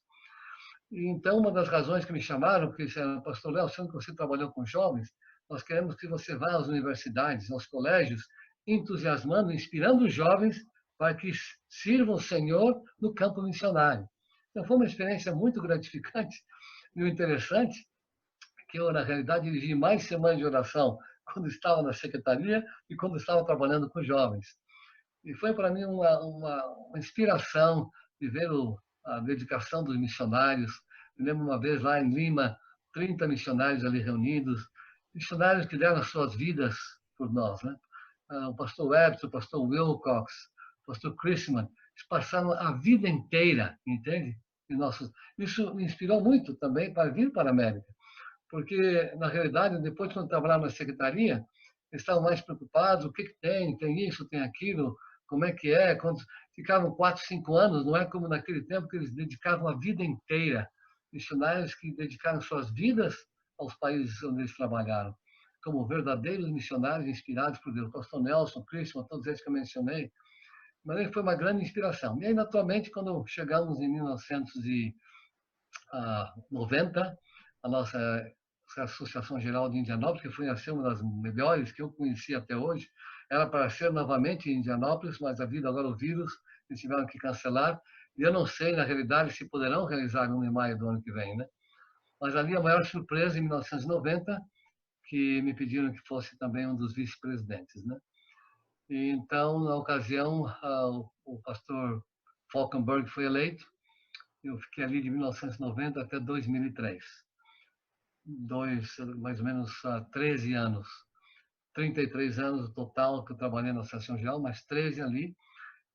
E então, uma das razões que me chamaram, porque disseram: pastor Léo, sendo que você trabalhou com jovens, nós queremos que você vá às universidades, aos colégios, entusiasmando, inspirando os jovens para que sirvam o Senhor no campo missionário. Então, foi uma experiência muito gratificante, E o interessante é que eu, na realidade, dirigi mais semanas de oração quando estava na secretaria e quando estava trabalhando com jovens. E foi para mim uma inspiração de ver a dedicação dos missionários. Eu lembro uma vez lá em Lima, 30 missionários ali reunidos, missionários que deram as suas vidas por nós, né? O pastor Webster, o pastor Wilcox, o pastor Christman, eles passaram a vida inteira, entende? Isso me inspirou muito também para vir para a América, porque, na realidade, depois, quando trabalhava na secretaria, eles estavam mais preocupados, o que tem, tem isso, tem aquilo, como é que é, quando ficavam 4, 5 anos, não é como naquele tempo que eles dedicavam a vida inteira, missionários que dedicaram suas vidas aos países onde eles trabalharam, como verdadeiros missionários inspirados por Deus, pastor Nelson, Christian, todos eles que eu mencionei, mas ele foi uma grande inspiração. E aí, naturalmente, quando chegamos em 1990, a nossa Associação Geral de Indianópolis, que foi a ser uma das melhores que eu conheci até hoje, era para ser novamente em Indianópolis, mas devido agora ao vírus, eles tiveram que cancelar. E eu não sei, na realidade, se poderão realizar em maio do ano que vem, né? Mas ali a maior surpresa, em 1990, que me pediram que fosse também um dos vice-presidentes, né? E então, na ocasião, o pastor Falkenberg foi eleito. Eu fiquei ali de 1990 até 2003. Mais ou menos 13 anos. 33 anos no total que eu trabalhei na Associação Geral, mais 13 ali.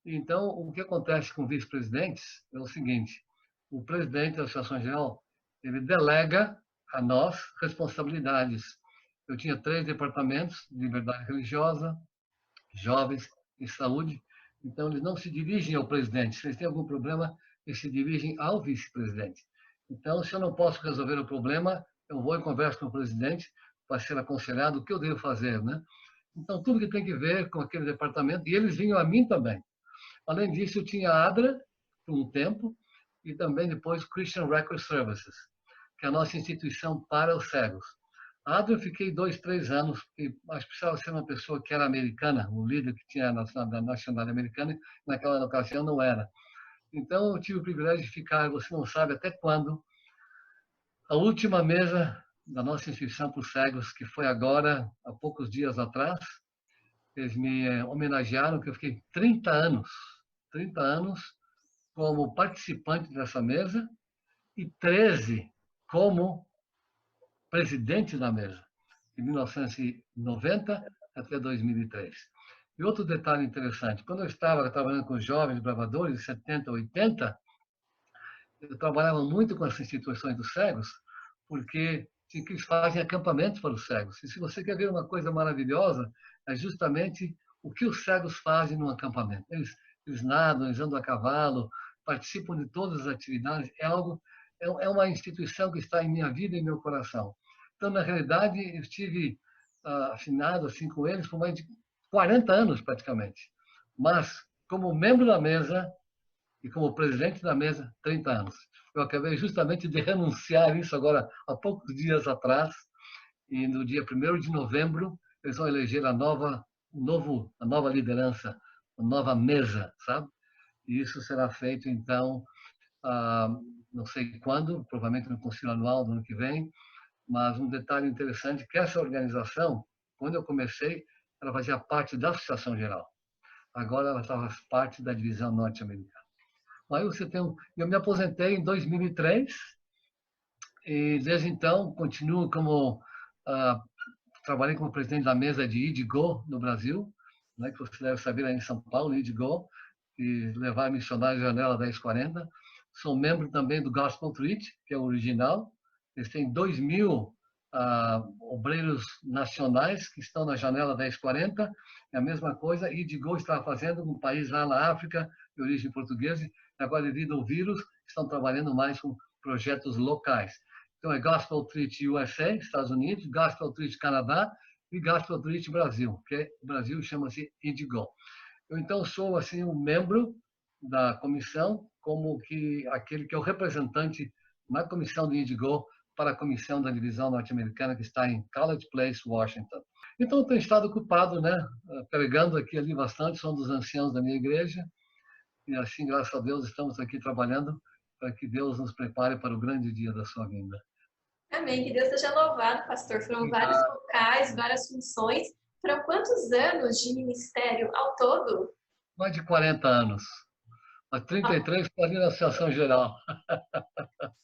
Então, o que acontece com vice-presidentes é o seguinte: o presidente da Associação Geral, ele delega a nós responsabilidades. Eu tinha 3 departamentos: liberdade religiosa, jovens e saúde. Então, eles não se dirigem ao presidente. Se eles têm algum problema, eles se dirigem ao vice-presidente. Então, se eu não posso resolver o problema, eu vou e converso com o presidente para ser aconselhado o que eu devo fazer, né? Então, tudo que tem que ver com aquele departamento, e eles vinham a mim também. Além disso, eu tinha a ADRA por um tempo e também depois Christian Record Services, que é a nossa instituição para os cegos. A ADRA eu fiquei 2, 3 anos, mas precisava ser uma pessoa que era americana, um líder que tinha da nacionalidade americana, e naquela ocasião não era. Então, eu tive o privilégio de ficar, você não sabe até quando, a última mesa da nossa instituição para os cegos, que foi agora, há poucos dias atrás, eles me homenagearam, que eu fiquei 30 anos como participante dessa mesa e 13 como presidente da mesa, de 1990 até 2003. E outro detalhe interessante, quando eu estava trabalhando com jovens bravadores, de 70, 80, eu trabalhava muito com as instituições dos cegos, porque eles fazem acampamentos para os cegos. E se você quer ver uma coisa maravilhosa, é justamente o que os cegos fazem no acampamento. Eles nadam, eles andam a cavalo, participam de todas as atividades. É uma instituição que está em minha vida e em meu coração. Então, na realidade, eu estive afinado assim com eles por mais de 40 anos, praticamente. Mas, como membro da mesa, e como presidente da mesa, 30 anos. Eu acabei justamente de renunciar isso agora há poucos dias atrás, e no dia 1º de novembro eles vão eleger a nova liderança, a nova mesa, sabe? E isso será feito, então, não sei quando, provavelmente no Conselho Anual do ano que vem, mas um detalhe interessante é que essa organização, quando eu comecei, ela fazia parte da Associação Geral. Agora ela faz parte da divisão norte-americana. Aí eu me aposentei em 2003 e desde então continuo como trabalhei como presidente da mesa de IDGO no Brasil, né, que você deve saber aí em São Paulo, IDGO, e levar missionários à Janela 1040. Sou membro também do Gospel Treat, que é o original. Eles têm 2.000 obreiros nacionais que estão na Janela 1040. É a mesma coisa, IDGO está fazendo um país lá na África, de origem portuguesa. Agora, devido ao vírus, estão trabalhando mais com projetos locais. Então, é Gospel Treat USA, Estados Unidos, Gospel Treat Canadá e Gospel Treat Brasil, que o Brasil chama-se IDGO. Eu, então, sou assim um membro da comissão, como que aquele que é o representante na comissão do IDGO para a comissão da divisão norte-americana que está em College Place, Washington. Então, eu tenho estado ocupado, né, pregando aqui ali bastante, sou um dos anciãos da minha igreja, e assim, graças a Deus, estamos aqui trabalhando para que Deus nos prepare para o grande dia da sua vinda. Amém. Que Deus seja louvado, pastor. Foram vários Obrigado. locais, várias funções. Foram quantos anos de ministério ao todo? Mais de 40 anos. Mas 33 foi ali na Associação Geral.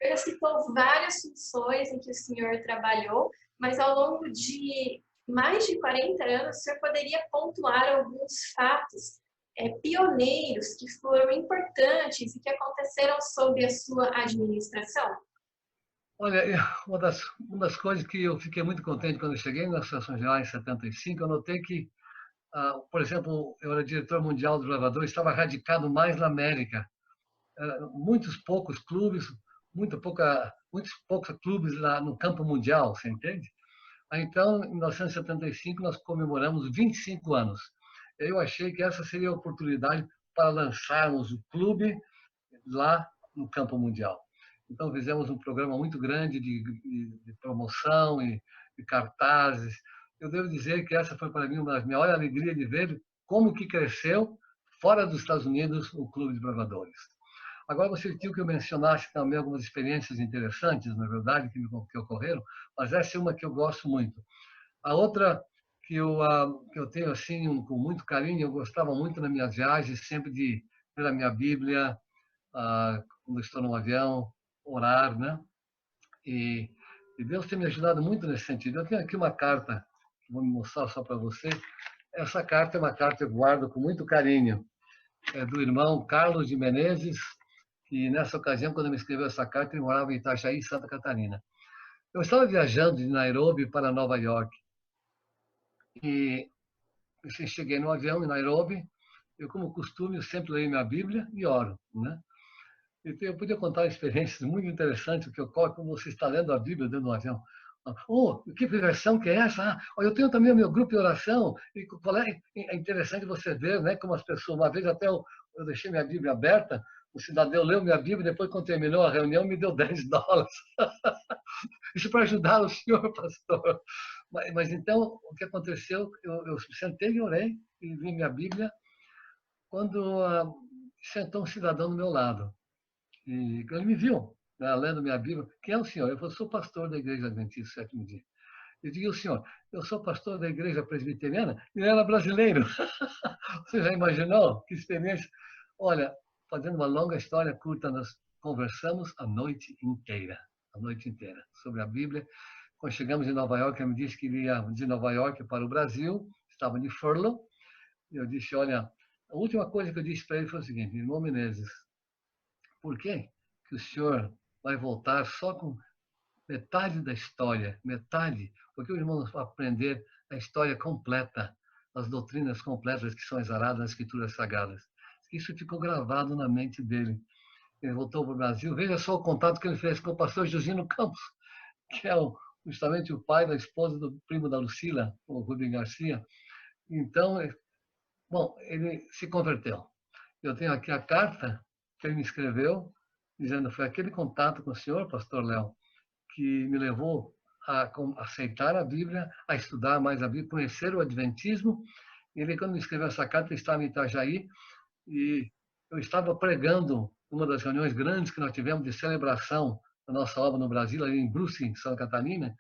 Você citou várias funções em que o senhor trabalhou, mas ao longo de mais de 40 anos, o senhor poderia pontuar alguns fatos pioneiros que foram importantes e que aconteceram sob a sua administração? Olha, uma das coisas que eu fiquei muito contente quando eu cheguei na Associação Geral em 75, eu notei que, por exemplo, eu era diretor mundial dos gravadores, estava radicado mais na América. Muitos poucos clubes, muitos poucos clubes lá no campo mundial, você entende? Então, em 1975, nós comemoramos 25 anos. Eu achei que essa seria a oportunidade para lançarmos o clube lá no campo mundial. Então, fizemos um programa muito grande de promoção e cartazes. Eu devo dizer que essa foi para mim uma das maiores alegrias de ver como que cresceu fora dos Estados Unidos o Clube de Bravadores. Agora, você pediu que eu mencionasse também algumas experiências interessantes, na verdade, que ocorreram, mas essa é uma que eu gosto muito. A outra que eu tenho assim com muito carinho, eu gostava muito nas minhas viagens, sempre de ler a minha Bíblia, quando estou no avião, orar, né? E, e Deus tem me ajudado muito nesse sentido. Eu tenho aqui uma carta, que vou mostrar só para você. Essa carta é uma carta que eu guardo com muito carinho. É do irmão Carlos de Menezes, que nessa ocasião, quando me escreveu essa carta, ele morava em Itajaí, Santa Catarina. Eu estava viajando de Nairobi para Nova York e cheguei no avião em Nairobi. Eu, como costume, eu sempre leio minha Bíblia e oro, né? Então, eu podia contar experiências muito interessantes que ocorrem quando você está lendo a Bíblia dentro do avião. Oh, que versão que é essa? Eu tenho também o meu grupo de oração. E qual é interessante você ver, né, como as pessoas, uma vez até eu deixei minha Bíblia aberta, o cidadão leu minha Bíblia e depois, quando terminou a reunião, me deu $10. Isso para ajudar o senhor, pastor. Mas então, o que aconteceu? Eu sentei e orei e li minha Bíblia quando sentou um cidadão do meu lado. E ele me viu, né, lendo minha Bíblia. Quem é o senhor? Eu falei, sou pastor da Igreja Adventista do Sétimo Dia. Eu digo, o senhor, eu sou pastor da Igreja Presbiteriana e ele era brasileiro. Você já imaginou? Que experiência? Olha, fazendo uma longa história curta, nós conversamos a noite inteira, sobre a Bíblia. Quando chegamos em Nova York, ele me disse que iria de Nova York para o Brasil, estava de furlough. Eu disse, olha, a última coisa que eu disse para ele foi o seguinte, irmão Menezes, por que o senhor vai voltar só com metade da história? Metade? Porque os irmãos vão aprender a história completa, as doutrinas completas que são exaradas nas Escrituras Sagradas. Isso ficou gravado na mente dele. Ele voltou para o Brasil. Veja só o contato que ele fez com o pastor Jusino Campos, que é justamente o pai da esposa do primo da Lucila, o Rubem Garcia. Então, bom, ele se converteu. Eu tenho aqui a carta que ele me escreveu, dizendo que foi aquele contato com o senhor, pastor Léo, que me levou a aceitar a Bíblia, a estudar mais a Bíblia, conhecer o Adventismo. Ele, quando me escreveu essa carta, estava em Itajaí e eu estava pregando uma das reuniões grandes que nós tivemos de celebração da nossa obra no Brasil, ali em Brusque, em Santa Catarina,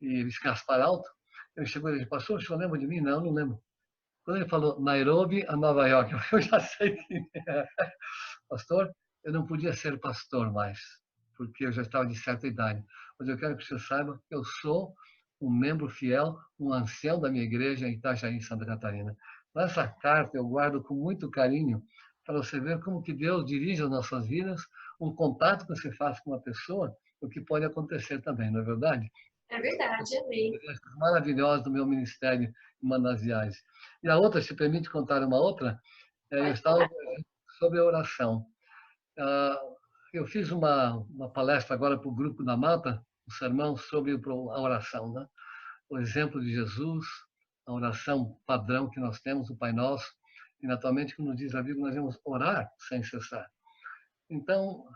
e Gaspar Alto. Ele chegou e disse, pastor, o senhor lembra de mim? Não, não lembro. Quando ele falou Nairobi a Nova York, eu já sei que é. Pastor, eu não podia ser pastor mais, porque eu já estava de certa idade. Mas eu quero que você saiba que eu sou um membro fiel, um ancião da minha igreja em Itajaí, Santa Catarina. Essa carta eu guardo com muito carinho para você ver como que Deus dirige as nossas vidas, um contato que você faz com uma pessoa, o que pode acontecer também, não é verdade? É verdade, amém. Maravilhosa do meu ministério em Manaziais. E a outra, se permite contar uma outra, eu Pode estava falar. sobre a oração. Eu fiz uma palestra agora para o grupo da Mata, um sermão sobre a oração, né? O exemplo de Jesus, a oração padrão que nós temos, o Pai Nosso, e naturalmente, como diz a Bíblia, nós devemos orar sem cessar. Então,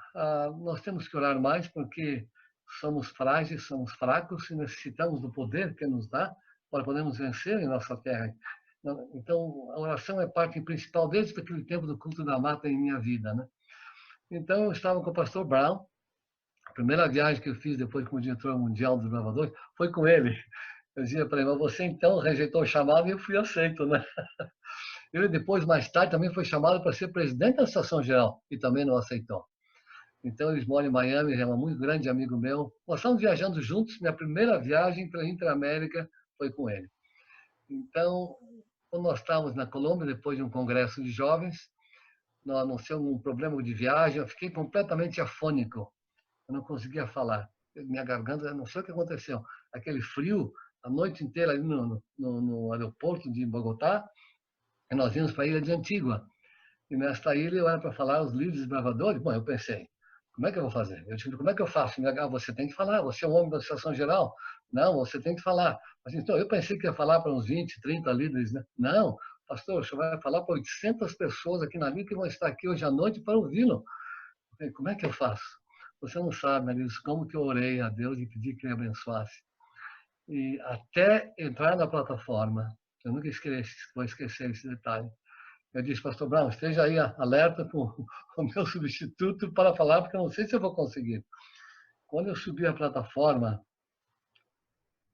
nós temos que orar mais porque somos frágeis, somos fracos e necessitamos do poder que nos dá para podermos vencer em nossa terra. Então, a oração é parte principal desde aquele tempo do culto da mata em minha vida, né? Então, eu estava com o pastor Brown, primeira viagem que eu fiz depois como diretor mundial dos bravadores foi com ele. Eu dizia para ele, mas você então rejeitou o chamado e eu fui aceito, né? Ele depois, mais tarde, também foi chamado para ser presidente da Associação Geral e também não aceitou. Então, eles moram em Miami, é um muito grande amigo meu. Nós estamos viajando juntos, minha primeira viagem pela Interamérica foi com ele. Então, quando nós estávamos na Colômbia, depois de um congresso de jovens, nós anunciamos um problema de viagem, eu fiquei completamente afônico, eu não conseguia falar. Minha garganta, não sei o que aconteceu. Aquele frio, a noite inteira ali no aeroporto de Bogotá, e nós íamos para a ilha de Antígua. E nesta ilha eu era para falar os líderes bravadores. Bom, eu pensei, como é que eu vou fazer? Eu disse, como é que eu faço? Você tem que falar, você é um homem da Associação Geral. Não, você tem que falar. Mas, então, eu pensei que ia falar para uns 20, 30 líderes. Né? Não, pastor, você vai falar para 800 pessoas aqui na ilha que vão estar aqui hoje à noite para ouvi-lo. Como é que eu faço? Você não sabe, Maris, como que eu orei a Deus e pedi que ele abençoasse. E até entrar na plataforma, eu nunca vou esquecer esse detalhe. Eu disse, pastor Brown, esteja aí alerta com o meu substituto para falar, porque eu não sei se eu vou conseguir. Quando eu subi a plataforma,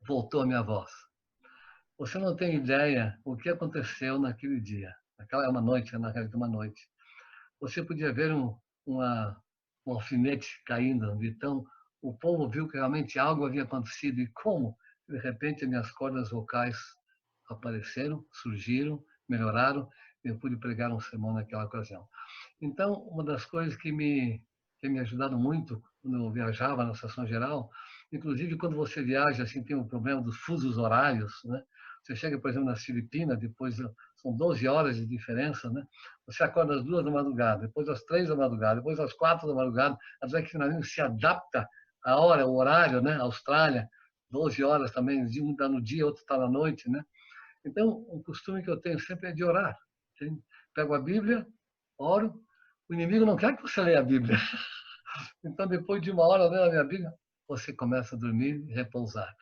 voltou a minha voz. Você não tem ideia o que aconteceu naquele dia. Aquela é uma noite, na realidade, uma noite. Você podia ver um alfinete caindo. Então, o povo viu que realmente algo havia acontecido. E como, de repente, minhas cordas vocais apareceram, surgiram, melhoraram, e eu pude pregar um sermão naquela ocasião. Então, uma das coisas que tem me ajudado muito quando eu viajava na Associação Geral, inclusive quando você viaja, assim, tem o problema dos fusos horários, né? Você chega, por exemplo, nas Filipinas, depois são 12 horas de diferença, né? Você acorda às 2 da madrugada, depois às 3 da madrugada, depois às 4 da madrugada, até que finalmente se adapta a hora, o horário, né? Austrália, 12 horas também, um está no dia, outro está na noite, né? Então, um costume que eu tenho sempre é de orar. Pego a Bíblia, oro. O inimigo não quer que você leia a Bíblia. Então, depois de uma hora lendo a minha Bíblia, você começa a dormir e repousar.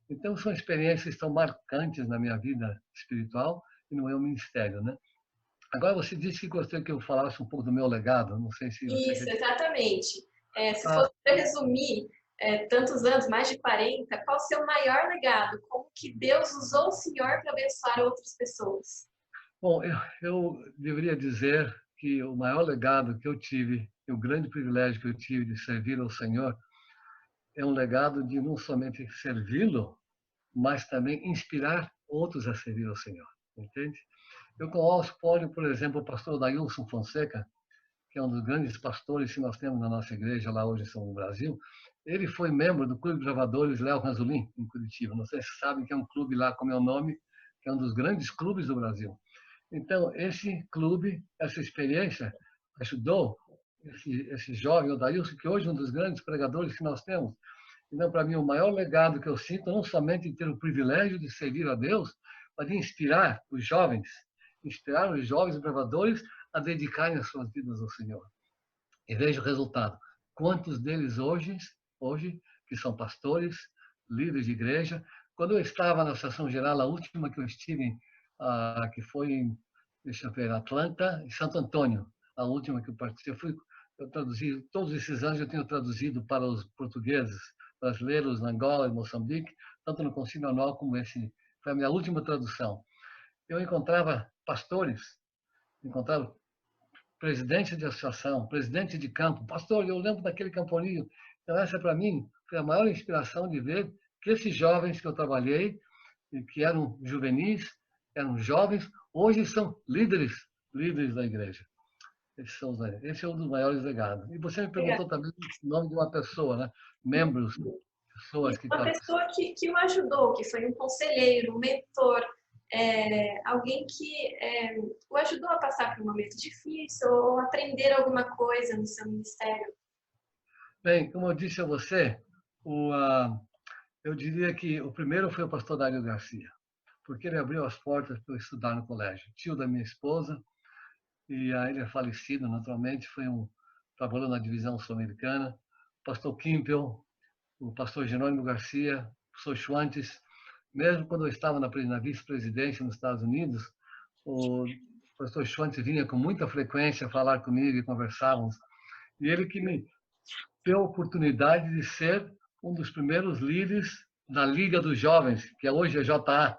Então, são experiências que são marcantes na minha vida espiritual e no meu ministério, né? Agora, você disse que gostaria que eu falasse um pouco do meu legado. Não sei se você Isso, quer... exatamente. Se Ah, fosse para resumir tantos anos, mais de 40, qual o seu maior legado? Como que Deus usou o Senhor para abençoar outras pessoas? bom, eu deveria dizer que o maior legado que eu tive, e o grande privilégio que eu tive de servir ao Senhor, é um legado de não somente servi-lo, mas também inspirar outros a servir ao Senhor, entende? Eu conheço, por exemplo, o pastor Dailson Fonseca, que é um dos grandes pastores que nós temos na nossa igreja lá hoje em São Brasil. Ele foi membro do Clube de Gravadores Léo Ranzolin, em Curitiba. Não sei se sabem que é um clube lá com meu nome, que é um dos grandes clubes do Brasil. Então, esse clube, essa experiência, ajudou esse jovem, o Dailson, que hoje é um dos grandes pregadores que nós temos. Então, para mim, o maior legado que eu sinto, não somente ter o privilégio de servir a Deus, mas de inspirar os jovens bravadores a dedicarem as suas vidas ao Senhor. E veja o resultado. Quantos deles hoje que são pastores, líderes de igreja, quando eu estava na Associação Geral, a última que eu estive, que foi em, deixa eu ver, Atlanta e Santo Antônio, a última que eu participei, eu traduzi, todos esses anos eu tenho traduzido para os portugueses, brasileiros, na Angola e Moçambique, tanto no Concílio Anual como esse, foi a minha última tradução. Eu encontrava pastores, encontrava presidente de associação, presidente de campo, pastor, eu lembro daquele camponinho. Então, essa para mim foi a maior inspiração de ver que esses jovens que eu trabalhei, que eram juvenis, eram jovens, hoje são líderes da igreja. Esse é um dos maiores legados. E você me perguntou também o nome de uma pessoa, né? Membros, E pessoas que uma participam. pessoa que o ajudou, que foi um conselheiro, um mentor, alguém que o ajudou a passar por um momento difícil ou aprender alguma coisa no seu ministério. Bem, como eu disse a você, eu diria que o primeiro foi o pastor Dário Garcia, porque ele abriu as portas para eu estudar no colégio. Tio da minha esposa, e ele é falecido, naturalmente, trabalhou na divisão sul-americana. O pastor Kimpel, o pastor Jerônimo Garcia, o pastor Schwantes, mesmo quando eu estava na vice-presidência nos Estados Unidos, o pastor Schwantes vinha com muita frequência falar comigo e conversávamos. E ele que me ter a oportunidade de ser um dos primeiros líderes da Liga dos Jovens, que hoje é JA.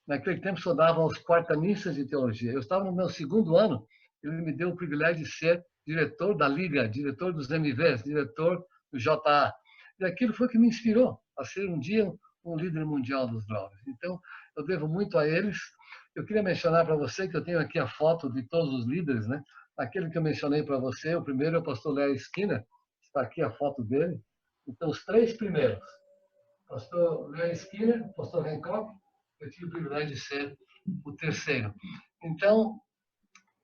Naquele tempo só dava aos quarta-missas de teologia. Eu estava no meu segundo ano, ele me deu o privilégio de ser diretor da Liga, diretor dos MVs, diretor do JA. E aquilo foi o que me inspirou a ser um dia um líder mundial dos jovens. Então, eu devo muito a eles. Eu queria mencionar para você que eu tenho aqui a foto de todos os líderes, né? Aquele que eu mencionei para você, o primeiro é o pastor Léo Skinner, está aqui a foto dele. Então, os três primeiros, pastor Léo Skinner, pastor Hancock, eu tive o privilégio de ser o terceiro. Então,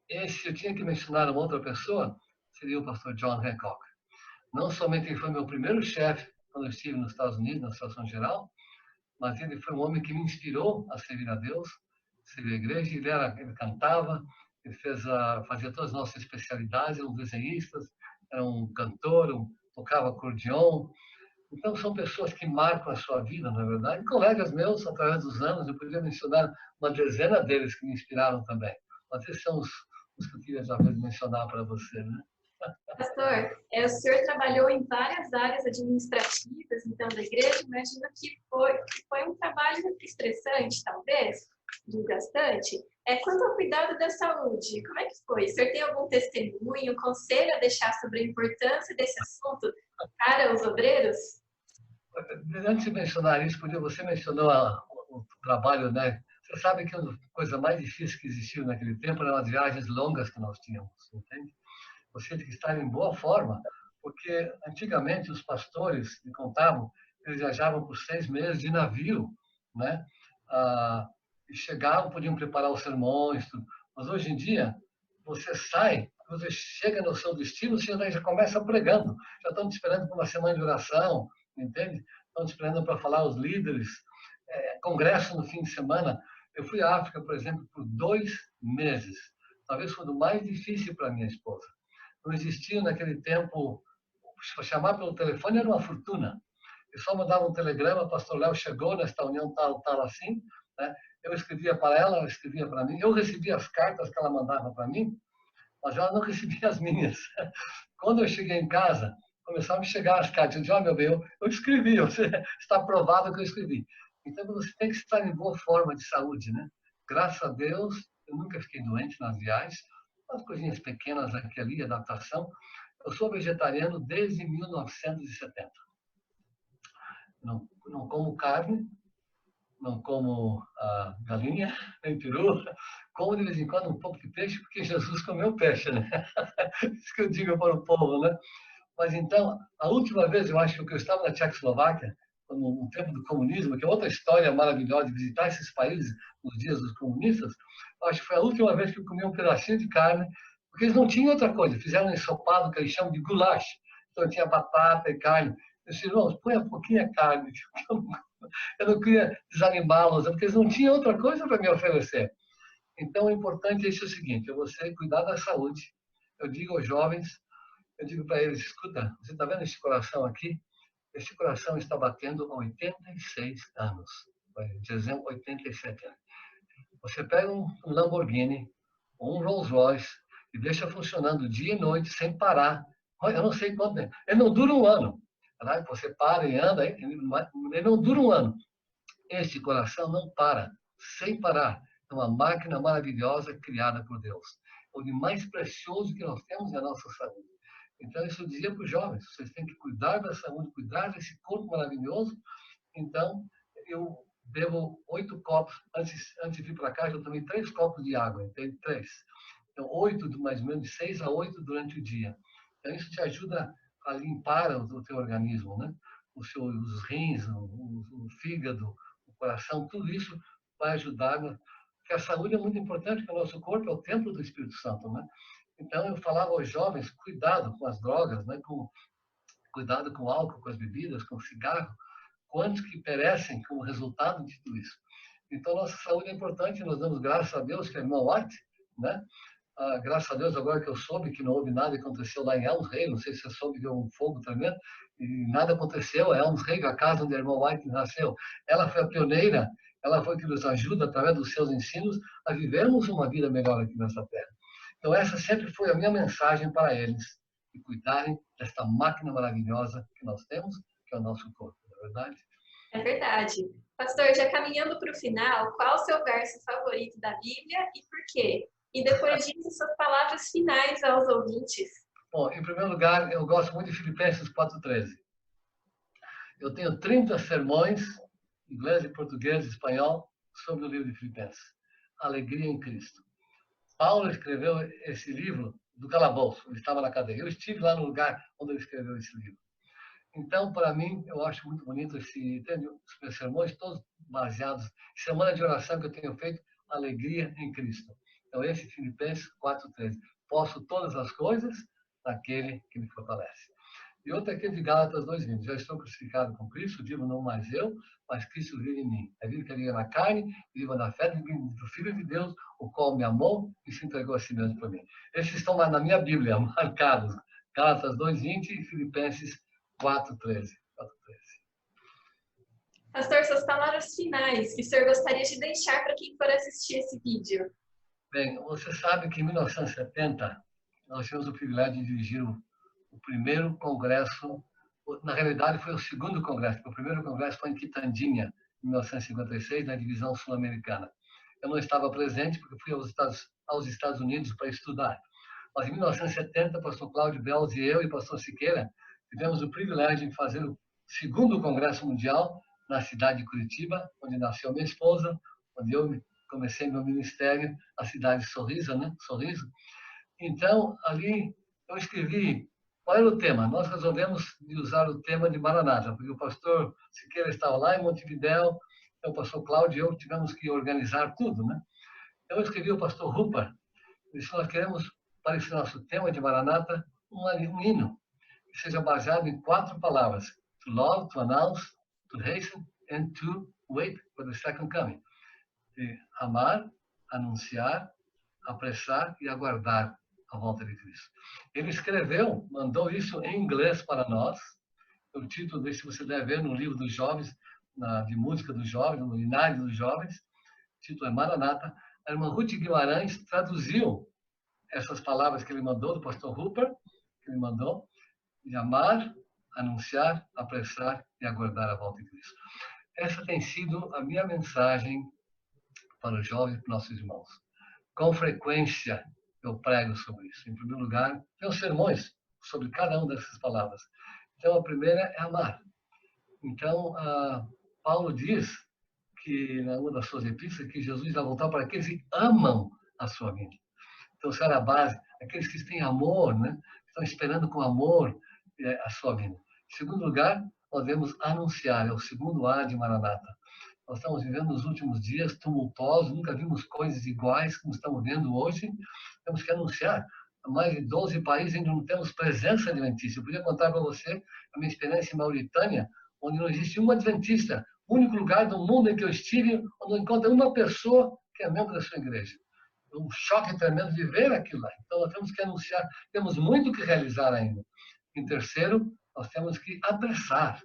eu tinha que mencionar uma outra pessoa, seria o pastor John Hancock. Não somente ele foi meu primeiro chefe quando eu estive nos Estados Unidos, na situação geral, mas ele foi um homem que me inspirou a servir a Deus, servir a igreja. Ele cantava, ele fazia todas as nossas especialidades, era um desenhista, era um cantor, tocava acordeon. Então, são pessoas que marcam a sua vida, na verdade. E colegas meus, através dos anos, eu podia mencionar uma dezena deles que me inspiraram também. Mas esses são os que eu queria já mencionar para você, né? Pastor, o senhor trabalhou em várias áreas administrativas, então, da igreja. Imagino que foi um trabalho estressante, talvez, desgastante. Quanto ao cuidado da saúde, como é que foi? O senhor tem algum testemunho, conselho a deixar sobre a importância desse assunto para os obreiros? Antes de mencionar isso, porque você mencionou o trabalho, né? Você sabe que a coisa mais difícil que existiu naquele tempo eram as viagens longas que nós tínhamos, entende? Você tem que estar em boa forma, porque antigamente os pastores me contavam, eles viajavam por 6 meses de navio, né? E chegavam, podiam preparar os sermões, tudo. Mas hoje em dia, você sai, você chega no seu destino, você já começa pregando. Já estão te esperando por uma semana de oração, entende? Estão te esperando para falar aos líderes. Congresso no fim de semana. Eu fui à África, por exemplo, por 2 meses. Talvez foi o mais difícil para minha esposa. Não existia naquele tempo, chamar pelo telefone era uma fortuna. Eu só mandava um telegrama, o pastor Léo chegou nesta união tal, tal, assim, né? Eu escrevia para ela, ela escrevia para mim, eu recebia as cartas que ela mandava para mim, mas ela não recebia as minhas. Quando eu cheguei em casa, começaram a chegar as cartas, eu disse, meu bem, eu escrevi, está provado que eu escrevi. Então, você tem que estar em boa forma de saúde, né? Graças a Deus, eu nunca fiquei doente nas viagens, umas coisinhas pequenas aqui ali, adaptação. Eu sou vegetariano desde 1970. Não como carne, não como galinha, nem peru. Como de vez em quando um pouco de peixe, porque Jesus comeu peixe, né? Isso que eu digo para o povo, né? Mas então, a última vez, eu acho que eu estava na Tchecoslováquia, no tempo do comunismo, que é outra história maravilhosa de visitar esses países nos dias dos comunistas, acho que foi a última vez que eu comi um pedacinho de carne, porque eles não tinham outra coisa, fizeram um ensopado que eles chamam de goulash, então tinha batata e carne. Eu disse, irmãos, põe um pouquinho a carne, eu não queria desanimá-los, porque eles não tinham outra coisa para me oferecer. Então, o importante é isso, o seguinte, é você cuidar da saúde. Eu digo aos jovens, eu digo para eles, escuta, você está vendo esse coração aqui? Esse coração está batendo há 86 anos. Dezembro, 87 anos. Você pega um Lamborghini ou um Rolls Royce e deixa funcionando dia e noite sem parar. Eu não sei quanto tempo. Ele não dura um ano. Você para e anda, ele não dura um ano. Esse coração não para, sem parar. É uma máquina maravilhosa criada por Deus. O de mais precioso que nós temos é a nossa saúde. Então, isso eu dizia para os jovens, vocês têm que cuidar da saúde, cuidar desse corpo maravilhoso. Então, eu bebo 8 copos, antes de vir para cá, eu tomei 3 copos de água, entende? 3. Então, 8, mais ou menos, de 6 a 8 durante o dia. Então, isso te ajuda a limpar o teu organismo, né? Os rins, o fígado, o coração, tudo isso vai ajudar, né? Porque a saúde é muito importante, porque o nosso corpo é o templo do Espírito Santo, né? Então, eu falava aos jovens, cuidado com as drogas, né? Cuidado com o álcool, com as bebidas, com o cigarro, quantos que perecem como resultado de tudo isso. Então, nossa saúde é importante, nós damos graças a Deus, que é a irmã White, né? Graças a Deus, agora que eu soube que não houve nada que aconteceu lá em Elms Rey, não sei se você soube que houve um fogo tremendo, e nada aconteceu, é Elms Rey, a casa onde a irmã White nasceu. Ela foi a pioneira, ela foi que nos ajuda, através dos seus ensinos, a vivermos uma vida melhor aqui nessa terra. Então, essa sempre foi a minha mensagem para eles. e cuidarem desta máquina maravilhosa que nós temos, que é o nosso corpo, não é verdade? É verdade. Pastor, já caminhando para o final, qual o seu verso favorito da Bíblia e por quê? E depois disso, suas palavras finais aos ouvintes. Bom, em primeiro lugar, eu gosto muito de Filipenses 4:13. Eu tenho 30 sermões, inglês, português e espanhol, sobre o livro de Filipenses. Alegria em Cristo. Paulo escreveu esse livro do calabouço, ele estava na cadeia. Eu estive lá no lugar onde ele escreveu esse livro. Então, para mim, eu acho muito bonito os meus sermões, todos baseados em semana de oração que eu tenho feito, alegria em Cristo. Então, esse Filipenses 4:13. Posso todas as coisas naquele que me fortalece. E outra aqui é de Gálatas 2:20. Já estou crucificado com Cristo, vivo não mais eu, mas Cristo vive em mim. É vida que vive na carne, viva na fé do Filho de Deus, o qual me amou e se entregou a si mesmo por mim. Esses estão na minha Bíblia, marcados. Gálatas 2:20 e Filipenses 4:13. Pastor, suas palavras finais que o senhor gostaria de deixar para quem for assistir esse vídeo. Bem, você sabe que em 1970 nós tivemos o privilégio de dirigir o primeiro congresso, na realidade foi o segundo congresso, porque o primeiro congresso foi em Quitandinha, em 1956, na divisão sul-americana. Eu não estava presente porque fui aos Estados Unidos para estudar. Mas em 1970, pastor Cláudio Belz e eu e pastor Siqueira tivemos o privilégio de fazer o segundo congresso mundial na cidade de Curitiba, onde nasceu minha esposa, onde eu comecei meu ministério, a cidade de Sorriso, né? Sorriso. Então, ali eu escrevi qual era o tema. Nós resolvemos usar o tema de Maranata, porque o pastor Siqueira estava lá em Montevidéu, então o pastor Cláudio e eu tivemos que organizar tudo, né? Então, eu escrevi o pastor Rupert, disse, nós queremos, para esse nosso tema de Maranata, um hino que seja baseado em 4 palavras: to love, to announce, to hasten, and to wait for the second coming. De amar, anunciar, apressar e aguardar a volta de Cristo. Ele escreveu, mandou isso em inglês para nós. O título desse você deve ver no livro dos jovens, de música dos jovens, no Inário dos Jovens. O título é Maranata. A irmã Ruth Guimarães traduziu essas palavras que ele mandou, do pastor Rupert, que ele mandou, de amar, anunciar, apressar e aguardar a volta de Cristo. Essa tem sido a minha mensagem para os jovens e para os nossos irmãos. Com frequência eu prego sobre isso. Em primeiro lugar, tenho sermões sobre cada uma dessas palavras. Então, a primeira é amar. Então, Paulo diz que, na uma das suas epístolas, que Jesus vai voltar para aqueles que amam a sua vida. Então, essa era a base. Aqueles que têm amor, né? Estão esperando com amor a sua vida. Em segundo lugar, nós devemos anunciar. É o segundo A de Maranata. Nós estamos vivendo nos últimos dias tumultuosos, nunca vimos coisas iguais como estamos vendo hoje. Temos que anunciar. Há mais de 12 países ainda não temos presença adventista. Eu podia contar para você a minha experiência em Mauritânia, onde não existe uma adventista. O único lugar do mundo em que eu estive onde eu encontro uma pessoa que é membro da sua igreja. Um choque tremendo de ver aquilo lá. Então, nós temos que anunciar. Temos muito que realizar ainda. Em terceiro, nós temos que apressar.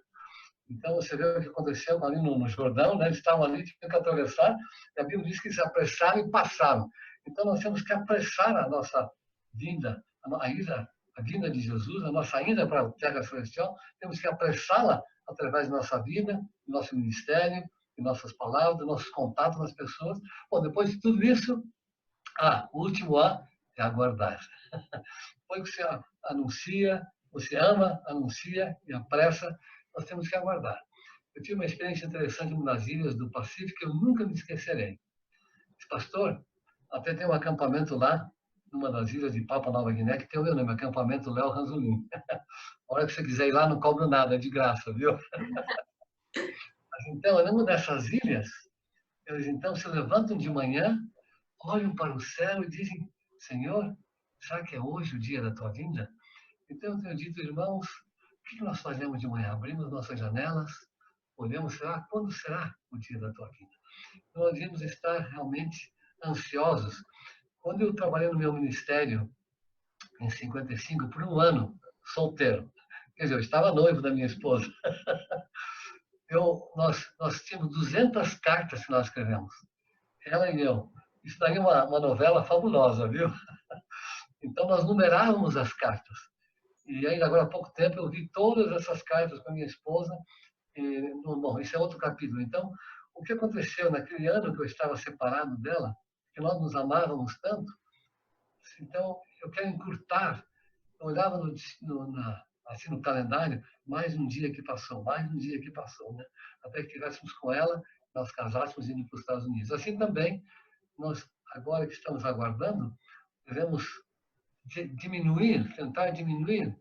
Então, você vê o que aconteceu ali no Jordão, né? Eles estavam ali, tinham que atravessar, e a Bíblia diz que se apressaram e passaram. Então, nós temos que apressar a nossa vinda, a vinda de Jesus, a nossa ida para a Terra Celestial, temos que apressá-la através da nossa vida, do nosso ministério, de nossas palavras, dos nossos contatos com as pessoas. Bom, depois de tudo isso, o último A é aguardar. Depois que você anuncia, você ama, anuncia e apressa, nós temos que aguardar. Eu tive uma experiência interessante em uma das ilhas do Pacífico que eu nunca me esquecerei. Esse pastor, até tem um acampamento lá, numa das ilhas de Papua Nova Guiné, que tem o meu nome, acampamento Léo Ranzolin. A hora que você quiser ir lá, não cobro nada, é de graça, viu? Mas então, numa dessas ilhas, eles então se levantam de manhã, olham para o céu e dizem, Senhor, será que é hoje o dia da tua vinda? Então, eu tenho dito, irmãos, o que nós fazemos de manhã? Abrimos nossas janelas, olhamos, quando será o dia da tua vinda? Nós devemos estar realmente ansiosos. Quando eu trabalhei no meu ministério, em 55, por um ano, solteiro, quer dizer, eu estava noivo da minha esposa, nós tínhamos 200 cartas que nós escrevemos, ela e eu. Isso daí é uma novela fabulosa, viu? Então, nós numerávamos as cartas. E ainda agora há pouco tempo eu vi todas essas cartas com a minha esposa. Bom, esse é outro capítulo. Então, o que aconteceu naquele ano que eu estava separado dela, que nós nos amávamos tanto, então eu quero encurtar. Eu olhava assim no calendário, mais um dia que passou, mais um dia que passou, né? Até que estivéssemos com ela, nós casássemos indo para os Estados Unidos. Assim também, nós, agora que estamos aguardando, devemos diminuir, tentar diminuir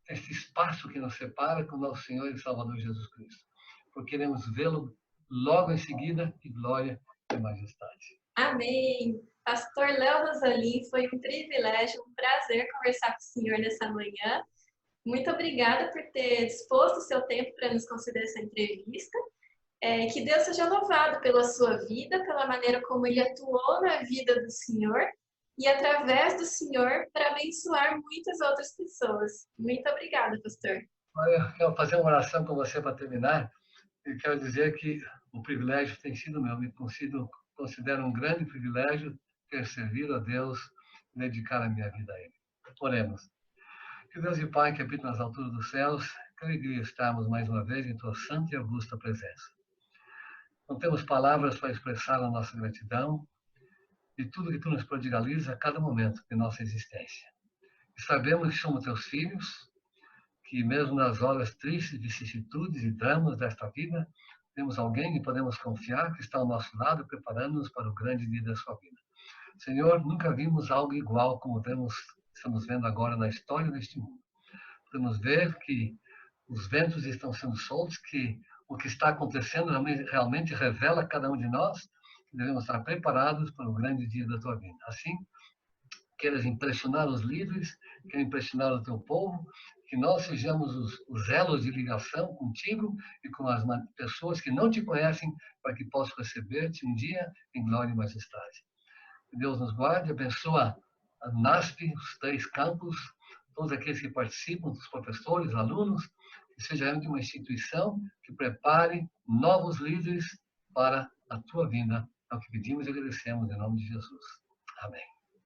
esse espaço que nos separa com nosso Senhor e Salvador Jesus Cristo. Porque queremos vê-lo logo em seguida em glória e majestade. Amém. Pastor Léo Rosalim, foi um privilégio, um prazer conversar com o senhor nessa manhã. Muito obrigada por ter disposto o seu tempo para nos conceder essa entrevista. Que Deus seja louvado pela sua vida, pela maneira como Ele atuou na vida do senhor e através do senhor para abençoar muitas outras pessoas. Muito obrigada, pastor. Eu quero fazer uma oração com você para terminar. E quero dizer que o privilégio tem sido meu. Me considero um grande privilégio ter servido a Deus e dedicar a minha vida a Ele. Oremos. Que Deus e Pai que habita nas alturas dos céus, que alegria estarmos mais uma vez em Tua santa e augusta presença. Não temos palavras para expressar a nossa gratidão de tudo que Tu nos prodigaliza a cada momento de nossa existência. E sabemos que somos Teus filhos, que mesmo nas horas tristes, vicissitudes e dramas desta vida, temos alguém que podemos confiar que está ao nosso lado, preparando-nos para o grande dia da sua vida. Senhor, nunca vimos algo igual como estamos vendo agora na história deste mundo. Podemos ver que os ventos estão sendo soltos, que o que está acontecendo realmente revela a cada um de nós que devemos estar preparados para o grande dia da tua vida. Assim, queres impressionar os líderes, queres impressionar o teu povo, que nós sejamos os elos de ligação contigo e com as pessoas que não te conhecem, para que possam receber-te um dia em glória e majestade. Que Deus nos guarde, abençoa a NASP, os 3 campos, todos aqueles que participam, os professores, alunos, que seja realmente uma instituição que prepare novos líderes para a tua vinda. É o que pedimos e agradecemos em nome de Jesus. Amém.